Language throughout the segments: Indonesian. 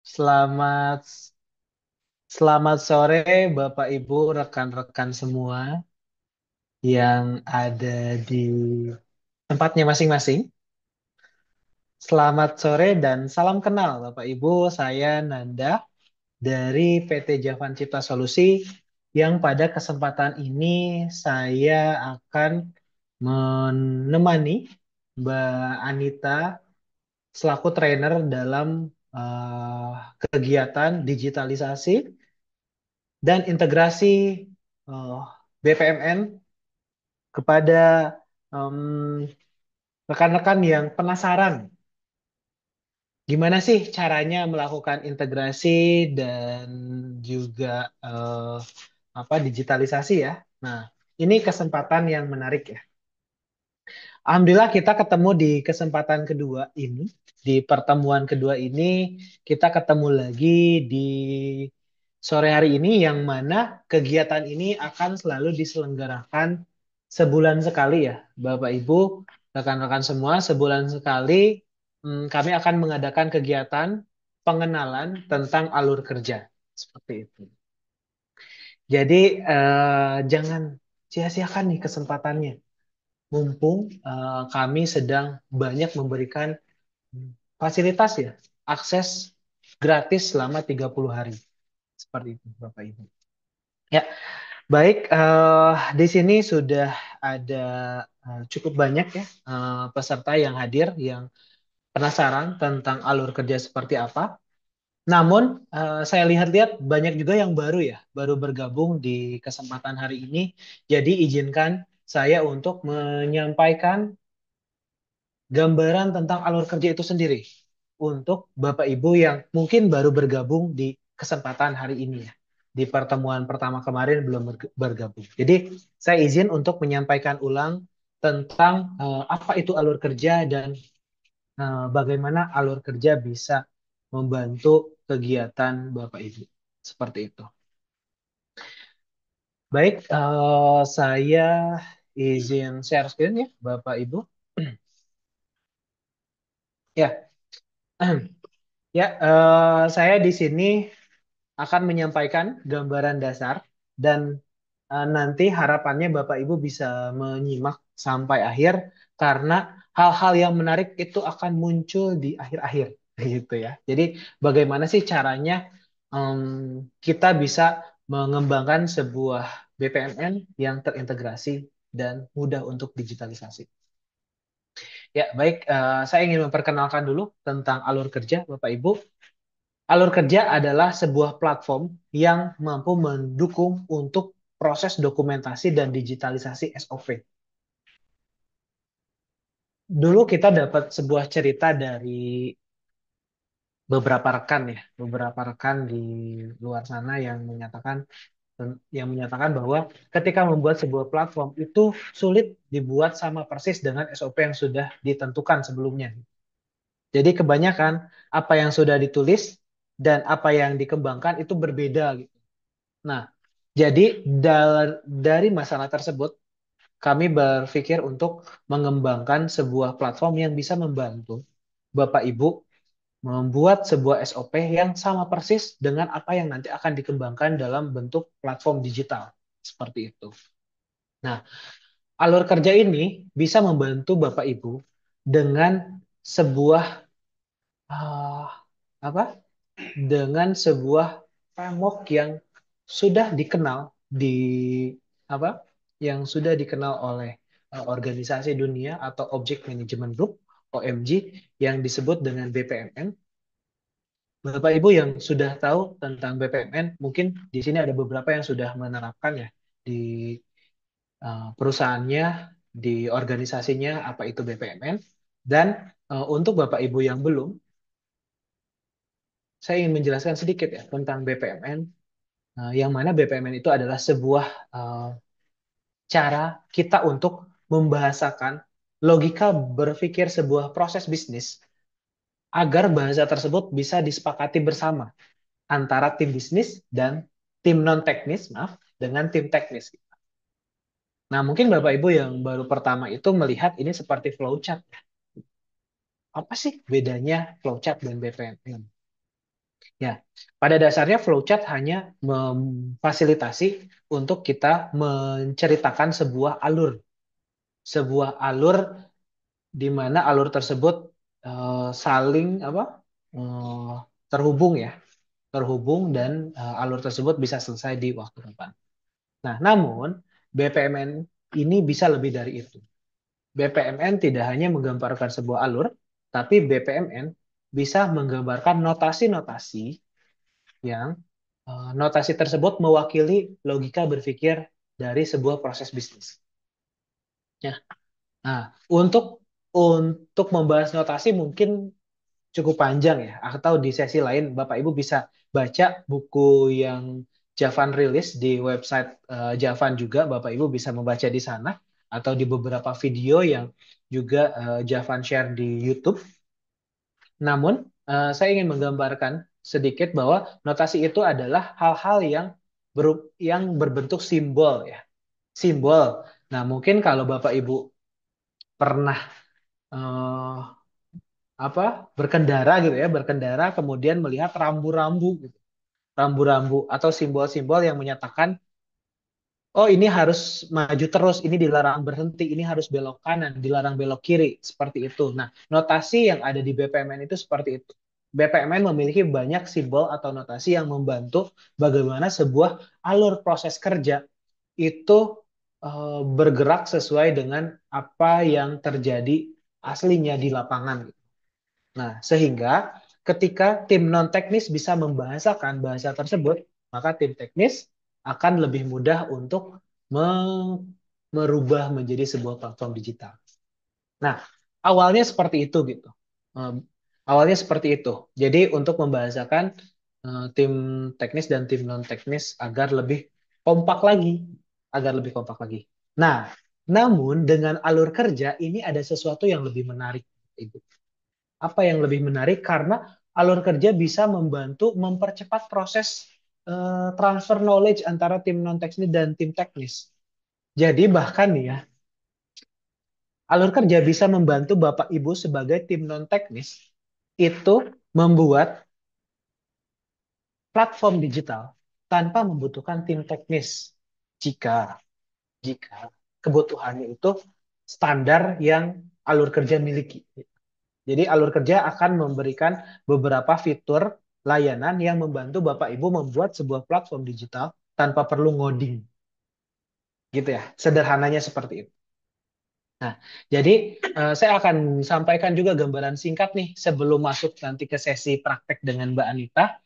Selamat selamat sore Bapak Ibu rekan-rekan semua yang ada di tempatnya masing-masing. Selamat sore dan salam kenal Bapak Ibu. Saya Nanda dari PT Javan Cipta Solusi yang pada kesempatan ini saya akan menemani Mbak Anita selaku trainer dalam kegiatan digitalisasi dan integrasi eh, BPMN kepada em, rekan-rekan yang penasaran gimana sih caranya melakukan integrasi dan juga eh, digitalisasi ya. Nah, ini kesempatan yang menarik ya. Alhamdulillah kita ketemu di kesempatan kedua ini, di pertemuan kedua ini kita ketemu lagi di sore hari ini yang mana kegiatan ini akan selalu diselenggarakan sebulan sekali ya, Bapak Ibu, rekan-rekan semua, sebulan sekali kami akan mengadakan kegiatan pengenalan tentang alur kerja seperti itu. Jadi jangan sia-siakan nih kesempatannya. Mumpung kami sedang banyak memberikan fasilitas ya, akses gratis selama 30 hari. Seperti itu, Bapak Ibu. Ya, baik, di sini sudah ada cukup banyak ya peserta yang hadir yang penasaran tentang alur kerja seperti apa. Namun, saya lihat-lihat banyak juga yang baru ya, baru bergabung di kesempatan hari ini. Jadi, izinkan saya untuk menyampaikan gambaran tentang alur kerja itu sendiri untuk Bapak Ibu yang mungkin baru bergabung di kesempatan hari ini ya. Di pertemuan pertama kemarin belum bergabung. Jadi saya izin untuk menyampaikan ulang tentang apa itu alur kerja dan bagaimana alur kerja bisa membantu kegiatan Bapak Ibu. Seperti itu. Baik, saya izin share screen ya Bapak Ibu. Ya, ya, saya di sini akan menyampaikan gambaran dasar dan nanti harapannya Bapak Ibu bisa menyimak sampai akhir karena hal-hal yang menarik itu akan muncul di akhir-akhir gitu ya. Jadi bagaimana sih caranya em, kita bisa mengembangkan sebuah BPMN yang terintegrasi dan mudah untuk digitalisasi. Ya, baik, saya ingin memperkenalkan dulu tentang alur kerja Bapak Ibu. Alur kerja adalah sebuah platform yang mampu mendukung untuk proses dokumentasi dan digitalisasi SOP. Dulu kita dapat sebuah cerita dari beberapa rekan ya, beberapa rekan di luar sana yang menyatakan bahwa ketika membuat sebuah platform itu sulit dibuat sama persis dengan SOP yang sudah ditentukan sebelumnya. Jadi kebanyakan apa yang sudah ditulis dan apa yang dikembangkan itu berbeda gitu. Nah, jadi dari masalah tersebut, kami berpikir untuk mengembangkan sebuah platform yang bisa membantu Bapak Ibu membuat sebuah SOP yang sama persis dengan apa yang nanti akan dikembangkan dalam bentuk platform digital. Seperti itu. Nah, alur kerja ini bisa membantu Bapak Ibu dengan sebuah ah, apa? Dengan sebuah framework yang sudah dikenal di apa yang sudah dikenal oleh organisasi dunia atau Object Management Group OMG yang disebut dengan BPMN. Bapak Ibu yang sudah tahu tentang BPMN, mungkin di sini ada beberapa yang sudah menerapkan ya di perusahaannya, di organisasinya apa itu BPMN. Dan untuk Bapak Ibu yang belum, saya ingin menjelaskan sedikit ya tentang BPMN. Yang mana BPMN itu adalah sebuah eh, cara kita untuk membahasakan logika berpikir sebuah proses bisnis agar bahasa tersebut bisa disepakati bersama antara tim bisnis dan tim non teknis, maaf, dengan tim teknis. Nah, mungkin Bapak Ibu yang baru pertama itu melihat ini seperti flowchart. Apa sih bedanya flowchart dan BPMN? Ya, pada dasarnya flowchart hanya memfasilitasi untuk kita menceritakan sebuah alur di mana alur tersebut saling apa eh, terhubung ya, terhubung dan alur tersebut bisa selesai di waktu depan. Nah, namun BPMN ini bisa lebih dari itu. BPMN tidak hanya menggambarkan sebuah alur, tapi BPMN bisa menggambarkan notasi-notasi yang notasi tersebut mewakili logika berpikir dari sebuah proses bisnis. Ya. Nah, untuk membahas notasi mungkin cukup panjang ya, atau di sesi lain Bapak Ibu bisa baca buku yang Javan rilis di website Javan juga, Bapak Ibu bisa membaca di sana atau di beberapa video yang juga Javan share di YouTube. Namun, saya ingin menggambarkan sedikit bahwa notasi itu adalah hal-hal yang berbentuk simbol ya. Simbol. Nah, mungkin kalau Bapak Ibu pernah eh, apa berkendara gitu ya, berkendara kemudian melihat rambu-rambu gitu. Rambu-rambu atau simbol-simbol yang menyatakan oh ini harus maju terus, ini dilarang berhenti, ini harus belok kanan, dilarang belok kiri, seperti itu. Nah, notasi yang ada di BPMN itu seperti itu. BPMN memiliki banyak simbol atau notasi yang membantu bagaimana sebuah alur proses kerja itu bergerak sesuai dengan apa yang terjadi aslinya di lapangan. Nah, sehingga ketika tim non-teknis bisa membahasakan bahasa tersebut, maka tim teknis akan lebih mudah untuk merubah menjadi sebuah platform digital. Nah, awalnya seperti itu gitu. Em, Awalnya seperti itu. Jadi untuk membahasakan tim teknis dan tim non-teknis agar lebih kompak lagi. Nah, namun dengan alur kerja ini ada sesuatu yang lebih menarik, Ibu. Apa yang lebih menarik? Karena alur kerja bisa membantu mempercepat proses transfer knowledge antara tim non-teknis dan tim teknis. Jadi bahkan nih ya, alur kerja bisa membantu Bapak Ibu sebagai tim non-teknis itu membuat platform digital tanpa membutuhkan tim teknis jika jika kebutuhannya itu standar yang alur kerja miliki. Jadi alur kerja akan memberikan beberapa fitur layanan yang membantu Bapak Ibu membuat sebuah platform digital tanpa perlu ngoding. Gitu ya. Sederhananya seperti itu. Nah, jadi saya akan sampaikan juga gambaran singkat nih sebelum masuk nanti ke sesi praktek dengan Mbak Anita.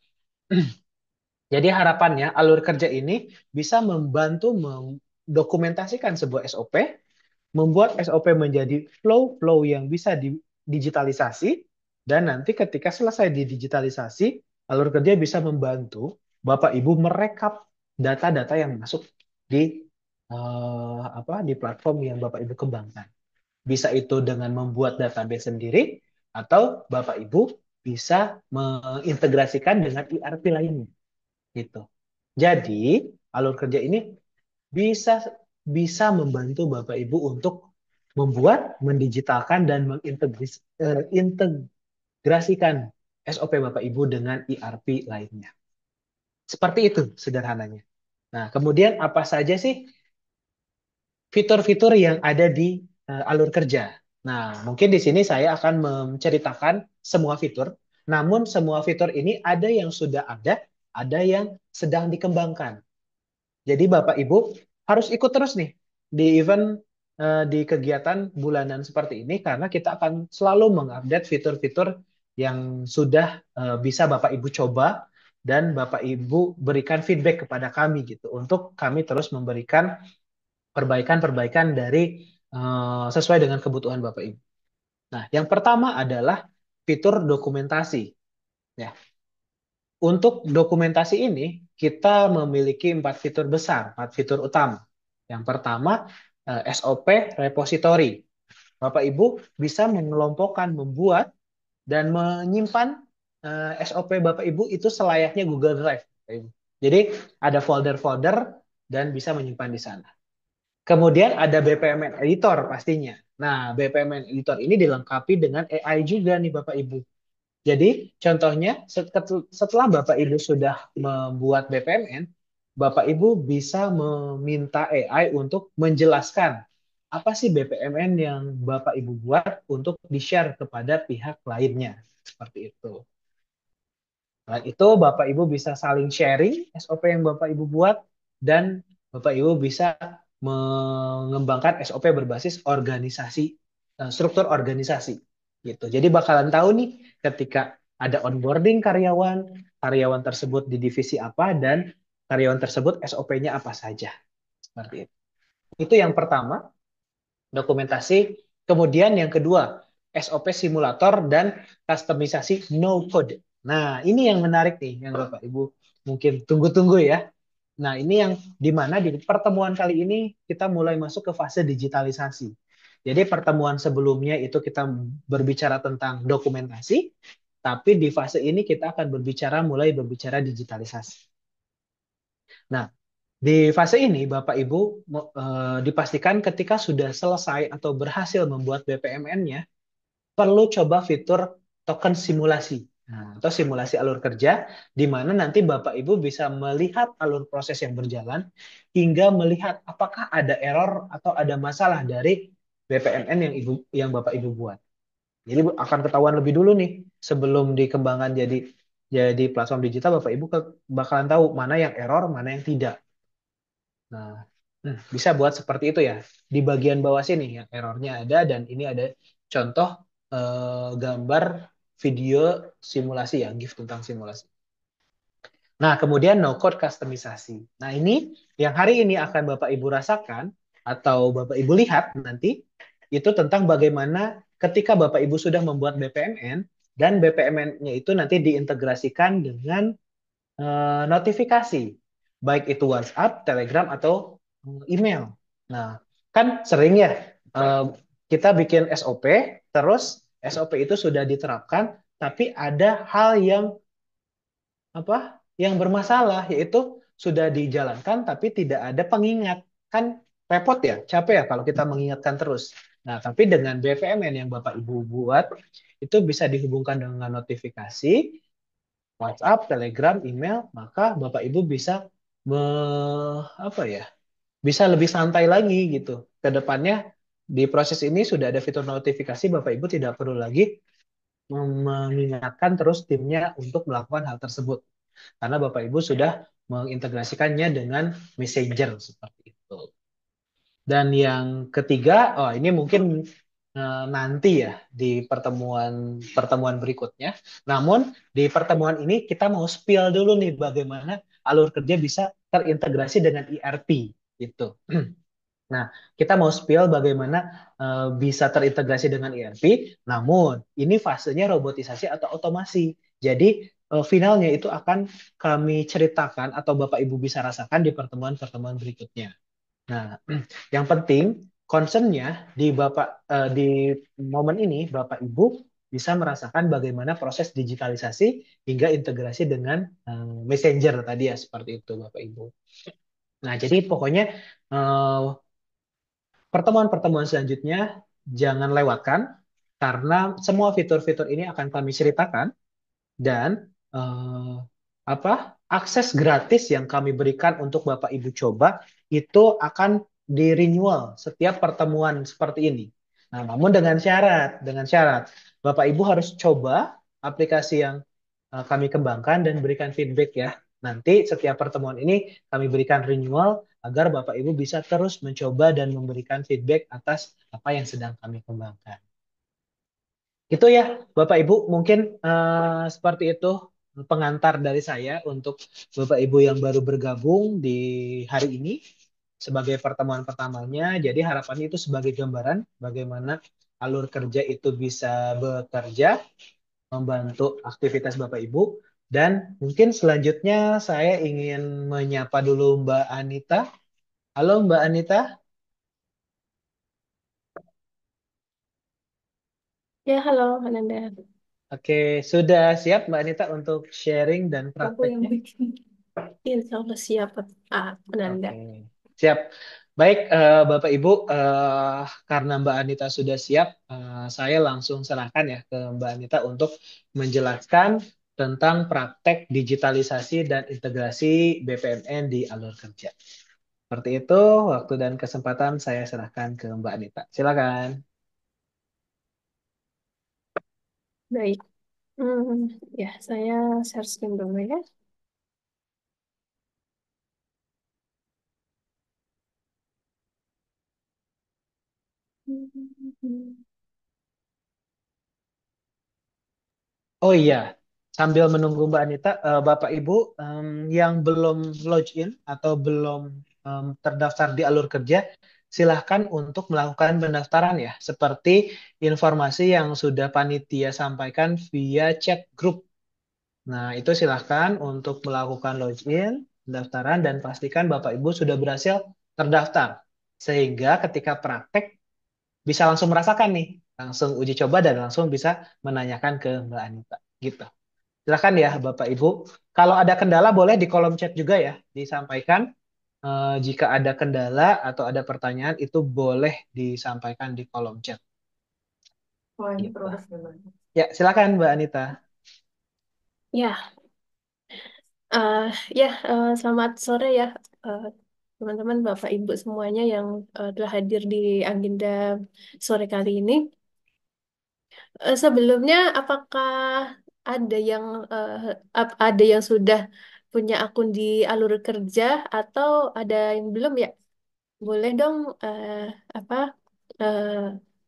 Jadi harapannya alur kerja ini bisa membantu mendokumentasikan sebuah SOP, membuat SOP menjadi flow-flow yang bisa digitalisasi, dan nanti ketika selesai didigitalisasi, alur kerja bisa membantu Bapak Ibu merekap data-data yang masuk di di platform yang Bapak Ibu kembangkan. Bisa itu dengan membuat database sendiri atau Bapak Ibu bisa mengintegrasikan dengan ERP lainnya gitu. Jadi, alur kerja ini bisa bisa membantu Bapak Ibu untuk membuat, mendigitalkan dan mengintegrasikan SOP Bapak Ibu dengan ERP lainnya. Seperti itu sederhananya. Nah, kemudian apa saja sih fitur-fitur yang ada di alur kerja? Nah, mungkin di sini saya akan menceritakan semua fitur. Namun semua fitur ini ada yang sudah ada yang sedang dikembangkan. Jadi Bapak Ibu harus ikut terus nih di event di kegiatan bulanan seperti ini karena kita akan selalu mengupdate fitur-fitur yang sudah bisa Bapak Ibu coba dan Bapak Ibu berikan feedback kepada kami gitu untuk kami terus memberikan perbaikan-perbaikan dari sesuai dengan kebutuhan Bapak Ibu. Nah, yang pertama adalah fitur dokumentasi. Ya, untuk dokumentasi ini, kita memiliki 4 fitur besar, 4 fitur utama. Yang pertama, SOP repository. Bapak Ibu bisa mengelompokkan, membuat, dan menyimpan SOP Bapak Ibu itu selayaknya Google Drive. Jadi ada folder-folder dan bisa menyimpan di sana. Kemudian ada BPMN Editor pastinya. Nah, BPMN Editor ini dilengkapi dengan AI juga nih Bapak Ibu. Jadi contohnya setelah Bapak Ibu sudah membuat BPMN, Bapak Ibu bisa meminta AI untuk menjelaskan apa sih BPMN yang Bapak Ibu buat untuk di-share kepada pihak lainnya. Seperti itu. Selain itu, Bapak Ibu bisa saling sharing SOP yang Bapak Ibu buat dan Bapak Ibu bisa mengembangkan SOP berbasis organisasi, struktur organisasi gitu. Jadi bakalan tahu nih ketika ada onboarding karyawan, karyawan tersebut di divisi apa dan karyawan tersebut SOP-nya apa saja. Seperti itu. Itu yang pertama, dokumentasi. Kemudian yang kedua, SOP simulator dan kustomisasi no code. Nah, ini yang menarik nih, yang Bapak Ibu mungkin tunggu-tunggu ya. Nah, ini yang di mana di pertemuan kali ini kita mulai masuk ke fase digitalisasi. Jadi pertemuan sebelumnya itu kita berbicara tentang dokumentasi, tapi di fase ini kita akan mulai berbicara digitalisasi. Nah, di fase ini, Bapak Ibu dipastikan ketika sudah selesai atau berhasil membuat BPMN-nya, perlu coba fitur token simulasi. Nah, atau simulasi alur kerja, di mana nanti Bapak Ibu bisa melihat alur proses yang berjalan, hingga melihat apakah ada error atau ada masalah dari BPMN yang Bapak Ibu buat. Jadi akan ketahuan lebih dulu nih, sebelum dikembangkan jadi platform digital, Bapak Ibu bakalan tahu mana yang error, mana yang tidak. Nah, bisa buat seperti itu ya. Di bagian bawah sini yang errornya ada dan ini ada contoh gambar video simulasi ya, GIF tentang simulasi. Nah, kemudian no code kustomisasi. Nah, ini yang hari ini akan Bapak Ibu rasakan atau Bapak Ibu lihat nanti itu tentang bagaimana ketika Bapak Ibu sudah membuat BPMN dan BPMN-nya itu nanti diintegrasikan dengan notifikasi, baik itu WhatsApp, Telegram, atau email. Nah, kan sering ya eh, kita bikin SOP, terus SOP itu sudah diterapkan, tapi ada hal yang apa? Yang bermasalah, yaitu sudah dijalankan tapi tidak ada pengingat. Kan repot ya, capek ya kalau kita mengingatkan terus. Nah, tapi dengan BVMN yang Bapak Ibu buat, itu bisa dihubungkan dengan notifikasi, WhatsApp, Telegram, email, maka Bapak Ibu bisa me, apa ya? Bisa lebih santai lagi gitu. Ke depannya di proses ini sudah ada fitur notifikasi, Bapak Ibu tidak perlu lagi mengingatkan terus timnya untuk melakukan hal tersebut. Karena Bapak Ibu sudah mengintegrasikannya dengan Messenger seperti itu. Dan yang ketiga, oh ini mungkin nanti ya di pertemuan pertemuan berikutnya. Namun di pertemuan ini kita mau spill dulu nih bagaimana alur kerja bisa terintegrasi dengan ERP gitu. Nah, kita mau spill bagaimana bisa terintegrasi dengan ERP. Namun ini fasenya robotisasi atau otomasi. Jadi finalnya itu akan kami ceritakan atau Bapak Ibu bisa rasakan di pertemuan-pertemuan berikutnya. Nah, yang penting concernnya di momen ini Bapak Ibu bisa merasakan bagaimana proses digitalisasi hingga integrasi dengan Messenger tadi ya seperti itu Bapak Ibu. Nah, jadi pokoknya eh, pertemuan-pertemuan selanjutnya jangan lewatkan karena semua fitur-fitur ini akan kami ceritakan dan akses gratis yang kami berikan untuk Bapak Ibu coba itu akan di renewal setiap pertemuan seperti ini. Nah, namun dengan syarat Bapak Ibu harus coba aplikasi yang kami kembangkan dan berikan feedback ya. Nanti setiap pertemuan ini kami berikan renewal agar Bapak Ibu bisa terus mencoba dan memberikan feedback atas apa yang sedang kami kembangkan. Itu ya, Bapak Ibu, mungkin seperti itu pengantar dari saya untuk Bapak Ibu yang baru bergabung di hari ini sebagai pertemuan pertamanya. Jadi harapannya itu sebagai gambaran bagaimana alur kerja itu bisa bekerja, membantu aktivitas Bapak Ibu. Dan mungkin selanjutnya saya ingin menyapa dulu Mbak Anita. Halo Mbak Anita. Ya, halo, Ananda. Oke, sudah siap Mbak Anita untuk sharing dan Aku yang prakteknya? bikin. Insya Allah siap, Ananda. Oke, siap. Baik, Bapak Ibu, karena Mbak Anita sudah siap, saya langsung serahkan ya ke Mbak Anita untuk menjelaskan tentang praktek digitalisasi dan integrasi BPMN di alur kerja. Seperti itu, waktu dan kesempatan saya serahkan ke Mbak Anita. Silakan. Baik. Hmm, ya, saya share screen dulu ya. Hmm. Oh iya, sambil menunggu Mbak Anita, Bapak Ibu yang belum login atau belum terdaftar di alur kerja, silahkan untuk melakukan pendaftaran ya, seperti informasi yang sudah panitia sampaikan via chat grup. Nah, itu silahkan untuk melakukan login, pendaftaran, dan pastikan Bapak Ibu sudah berhasil terdaftar. Sehingga ketika praktek bisa langsung merasakan nih, langsung uji coba dan langsung bisa menanyakan ke Mbak Anita. Gitu. Silakan ya Bapak Ibu. Kalau ada kendala boleh di kolom chat juga ya disampaikan. Jika ada kendala atau ada pertanyaan itu boleh disampaikan di kolom chat. Wah, ini Gitu. proses gimana? Ya, silakan Mbak Anita. Ya, eh, selamat sore ya, eh, teman-teman, Bapak, Ibu semuanya yang telah hadir di agenda sore kali ini. Sebelumnya, apakah ada yang ada yang sudah punya akun di alur kerja atau ada yang belum ya? Boleh dong apa eh,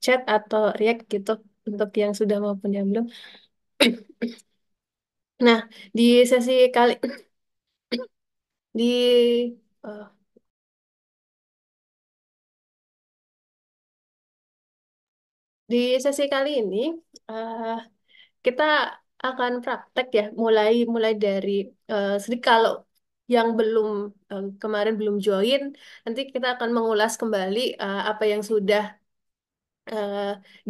chat atau react gitu untuk yang sudah maupun yang belum. Nah, di sesi kali di eh, di sesi kali ini eh, kita akan praktek ya, mulai mulai dari sedikit kalau yang belum kemarin belum join, nanti kita akan mengulas kembali apa yang sudah eh,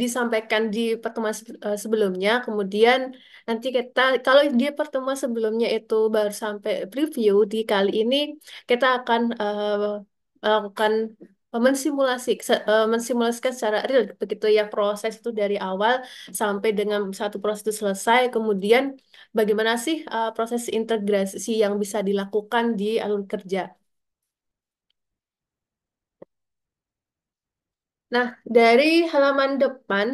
disampaikan di pertemuan sebelumnya. Kemudian nanti kita, kalau di pertemuan sebelumnya itu baru sampai preview, di kali ini kita akan melakukan mensimulasikan secara real begitu ya, proses itu dari awal sampai dengan satu proses itu selesai. Kemudian bagaimana sih proses integrasi yang bisa dilakukan di alur kerja. Nah, dari halaman depan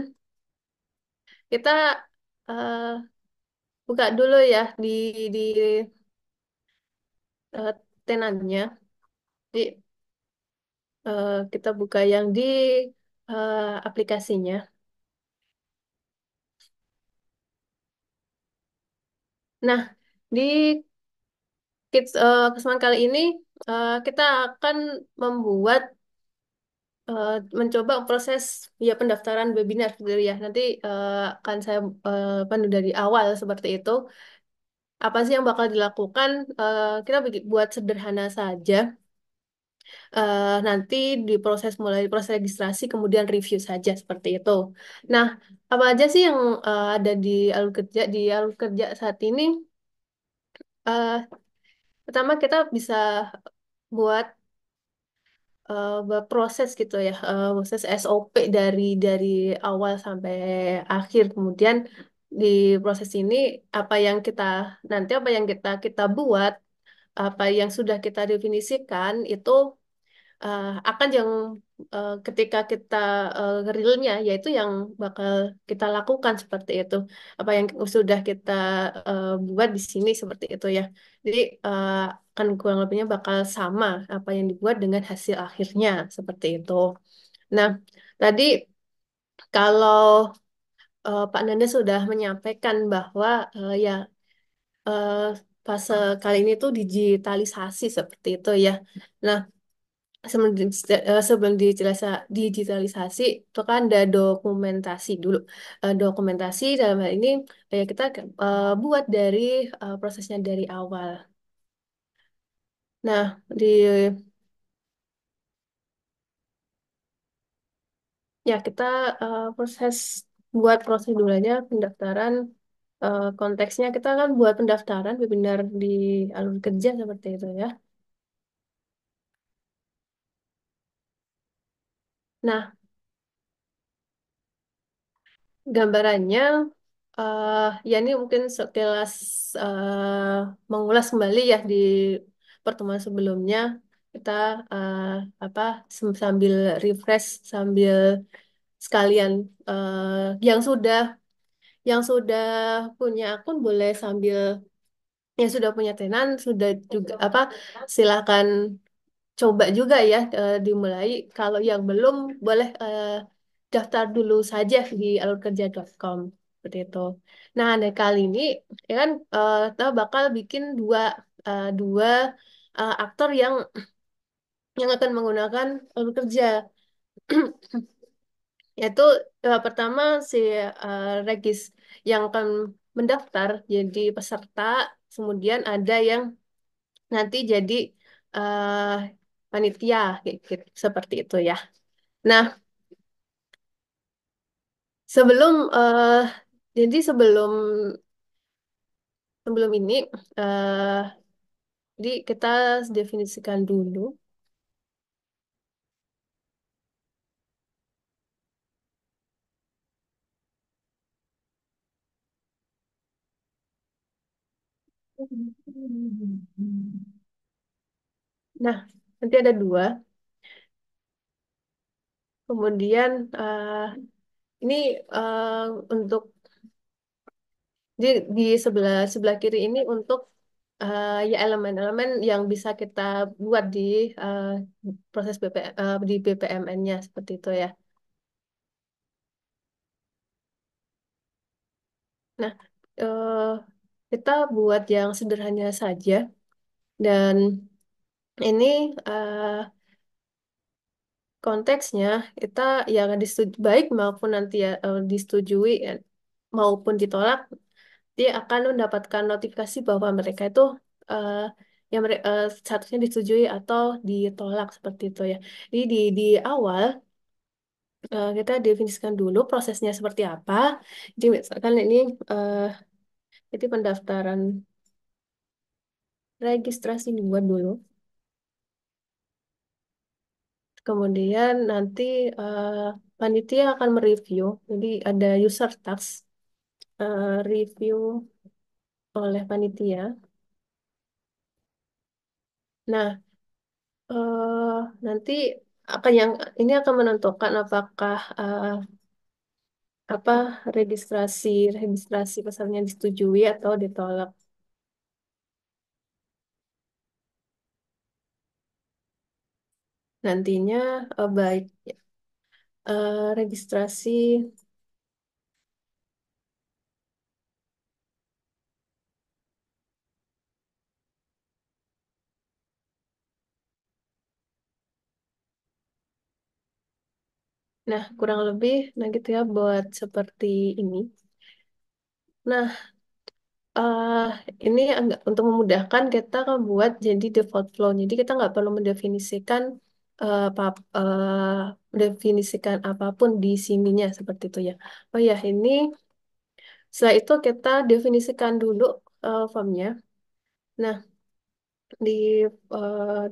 kita eh, buka dulu ya di eh, tenannya. Di, kita buka yang di aplikasinya. Nah, di kesempatan kali ini kita akan membuat mencoba proses ya pendaftaran webinar gitu ya. Nanti akan saya pandu dari awal seperti itu. Apa sih yang bakal dilakukan? Kita buat sederhana saja. Nanti diproses mulai proses registrasi kemudian review saja seperti itu. Nah, apa aja sih yang ada di alur kerja saat ini? Eh, Pertama kita bisa buat buat proses gitu ya, proses SOP dari awal sampai akhir. Kemudian di proses ini apa yang kita nanti apa yang kita buat, apa yang sudah kita definisikan itu akan yang ketika kita realnya yaitu yang bakal kita lakukan seperti itu, apa yang sudah kita buat di sini seperti itu ya. Jadi akan kurang lebihnya bakal sama apa yang dibuat dengan hasil akhirnya seperti itu. Nah, tadi kalau Pak Nanda sudah menyampaikan bahwa ya eh, fase kali ini tuh digitalisasi seperti itu ya. Nah, sebelum digitalisasi itu kan ada dokumentasi dulu. Dokumentasi dalam hal ini ya kita buat dari prosesnya dari awal. Nah, kita buat prosedurnya pendaftaran, konteksnya kita kan buat pendaftaran webinar di alur kerja seperti itu ya. Nah, gambarannya, ya ini mungkin sekilas mengulas kembali ya di pertemuan sebelumnya kita eh, apa sambil refresh sambil sekalian yang sudah punya akun boleh sambil yang sudah punya tenan sudah juga silakan coba juga ya dimulai. Kalau yang belum boleh daftar dulu saja di alurkerja.com seperti itu. Nah, dari kali ini ya kan kita bakal bikin dua aktor yang akan menggunakan alur kerja. Yaitu pertama si Regis yang akan mendaftar jadi peserta, kemudian ada yang nanti jadi eh, panitia kayak gitu, seperti itu ya. Nah, sebelum jadi sebelum sebelum ini eh jadi kita definisikan dulu. Nah, nanti ada dua. Kemudian ini eh, untuk di sebelah sebelah kiri ini untuk ya elemen-elemen yang bisa kita buat di eh, proses di BPMN-nya seperti itu ya. Nah, eh, kita buat yang sederhana saja dan ini konteksnya kita yang disetujui baik maupun nanti ya disetujui maupun ditolak, dia akan mendapatkan notifikasi bahwa mereka itu eh, statusnya disetujui atau ditolak seperti itu ya. Jadi di awal kita definisikan dulu prosesnya seperti apa. Jadi misalkan ini eh, itu pendaftaran registrasi dibuat dulu. Kemudian nanti eh, panitia akan mereview. Jadi ada user task review oleh panitia. Nah, nanti yang ini akan menentukan apakah apa registrasi registrasi pesertanya disetujui atau ditolak. Nantinya baik registrasi. Nah, kurang lebih nah gitu ya buat seperti ini. Nah, eh ini agak untuk memudahkan kita kan buat jadi default flow. Jadi kita nggak perlu mendefinisikan mendefinisikan apapun di sininya seperti itu ya. Oh ya, ini setelah itu kita definisikan dulu formnya. Nah, di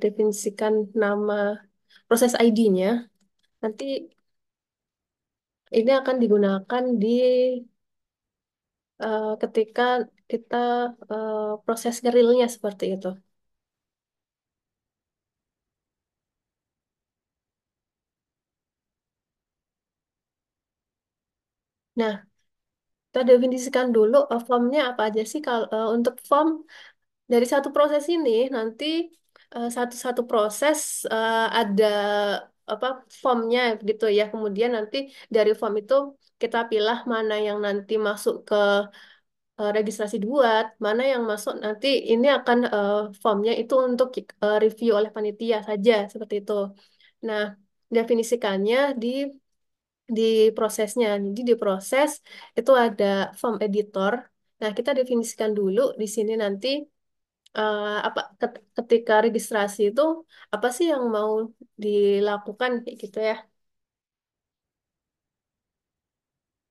definisikan nama proses ID-nya. Nanti ini akan digunakan di ketika kita proses realnya seperti itu. Nah, kita definisikan dulu formnya apa aja sih kalau untuk form dari satu proses ini nanti satu-satu proses ada apa formnya gitu ya. Kemudian nanti dari form itu kita pilih mana yang nanti masuk ke registrasi dibuat, mana yang masuk nanti ini akan formnya itu untuk review oleh panitia saja seperti itu. Nah, definisikannya di prosesnya. Jadi di proses itu ada form editor. Nah, kita definisikan dulu di sini nanti ketika registrasi itu apa sih yang mau dilakukan kayak gitu ya.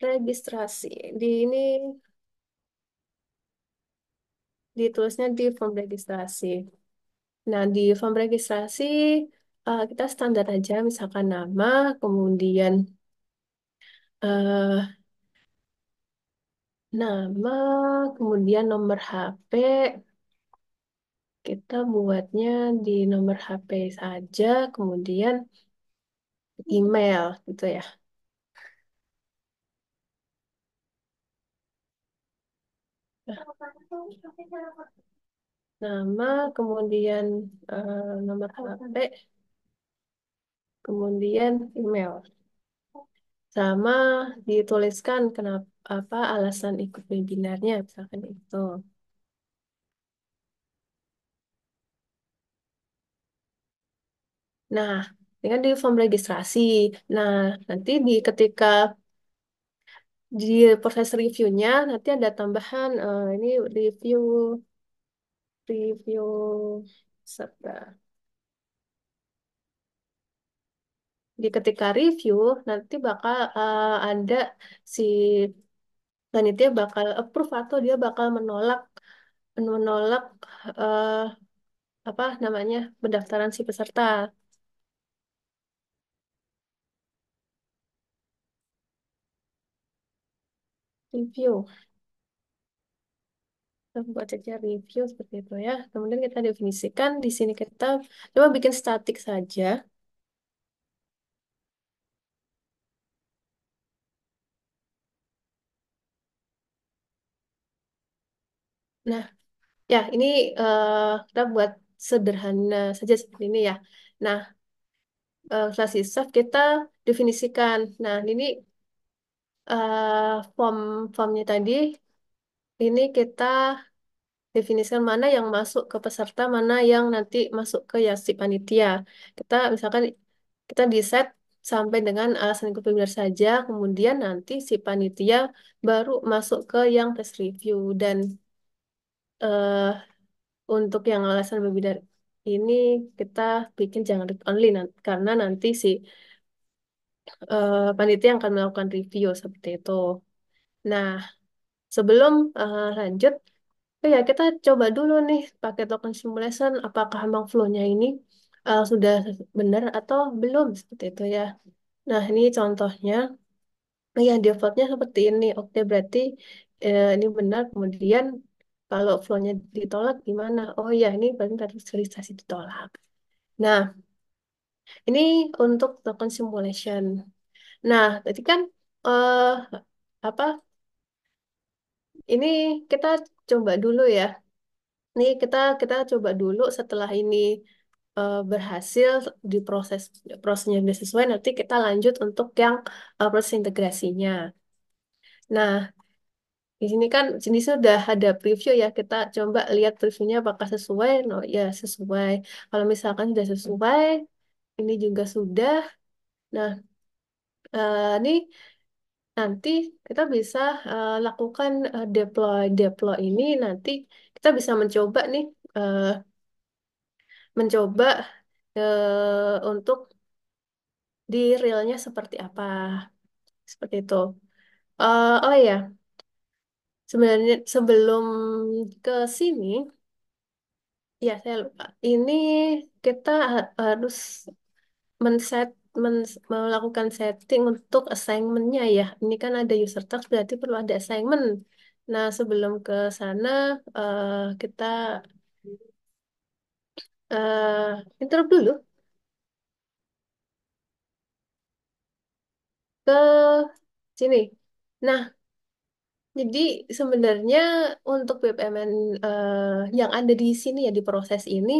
Registrasi. Di ini ditulisnya di form registrasi. Nah, di form registrasi kita standar aja, misalkan nama, kemudian eh, nama, kemudian nomor HP. Kita buatnya di nomor HP saja, kemudian email gitu ya. Nama, kemudian nomor HP, kemudian email. Sama dituliskan kenapa apa alasan ikut webinarnya, misalkan itu. Nah, ini kan di form registrasi. Nah, nanti ketika di proses reviewnya nanti ada tambahan ini review serta di ketika review nanti bakal ada si panitia bakal approve atau dia bakal menolak menolak eh, apa namanya pendaftaran si peserta review. Kita buat saja review seperti itu ya. Kemudian kita definisikan di sini kita coba bikin statik saja. Nah, ya ini kita buat sederhana saja seperti ini ya. Nah, kelas save kita definisikan. Nah, ini formnya tadi ini kita definisikan mana yang masuk ke peserta, mana yang nanti masuk ke ya si panitia. Kita misalkan kita di set sampai dengan alasan ikut webinar saja, kemudian nanti si panitia baru masuk ke yang tes review dan eh, untuk yang alasan webinar ini kita bikin jangan read only karena nanti si panitia yang akan melakukan review seperti itu. Nah, sebelum lanjut, oh ya, kita coba dulu nih pakai token simulation, apakah emang flow-nya ini sudah benar atau belum seperti itu ya. Nah, ini contohnya. Oh ya, defaultnya seperti ini. Oke, berarti ini benar. Kemudian kalau flow-nya ditolak gimana? Oh ya, ini berarti harus registrasi ditolak. Nah, ini untuk token simulation. Nah, tadi kan eh apa? Ini kita coba dulu ya. Nih kita coba dulu setelah ini berhasil diproses prosesnya sudah sesuai nanti kita lanjut untuk yang proses integrasinya. Nah, di sini kan sini sudah ada preview ya kita coba lihat previewnya apakah sesuai. No, ya sesuai. Kalau misalkan sudah sesuai, ini juga sudah. Nah, ini nanti kita bisa lakukan deploy deploy ini nanti kita bisa mencoba nih eh, mencoba untuk di realnya seperti apa. Seperti itu. Oh ya, sebenarnya sebelum ke sini, ya saya lupa. Ini kita harus men-set, melakukan setting untuk assignment-nya ya. Ini kan ada user task, berarti perlu ada assignment. Nah, sebelum ke sana, kita interrupt dulu ke sini. Nah, jadi sebenarnya untuk BPMN yang ada di sini ya di proses ini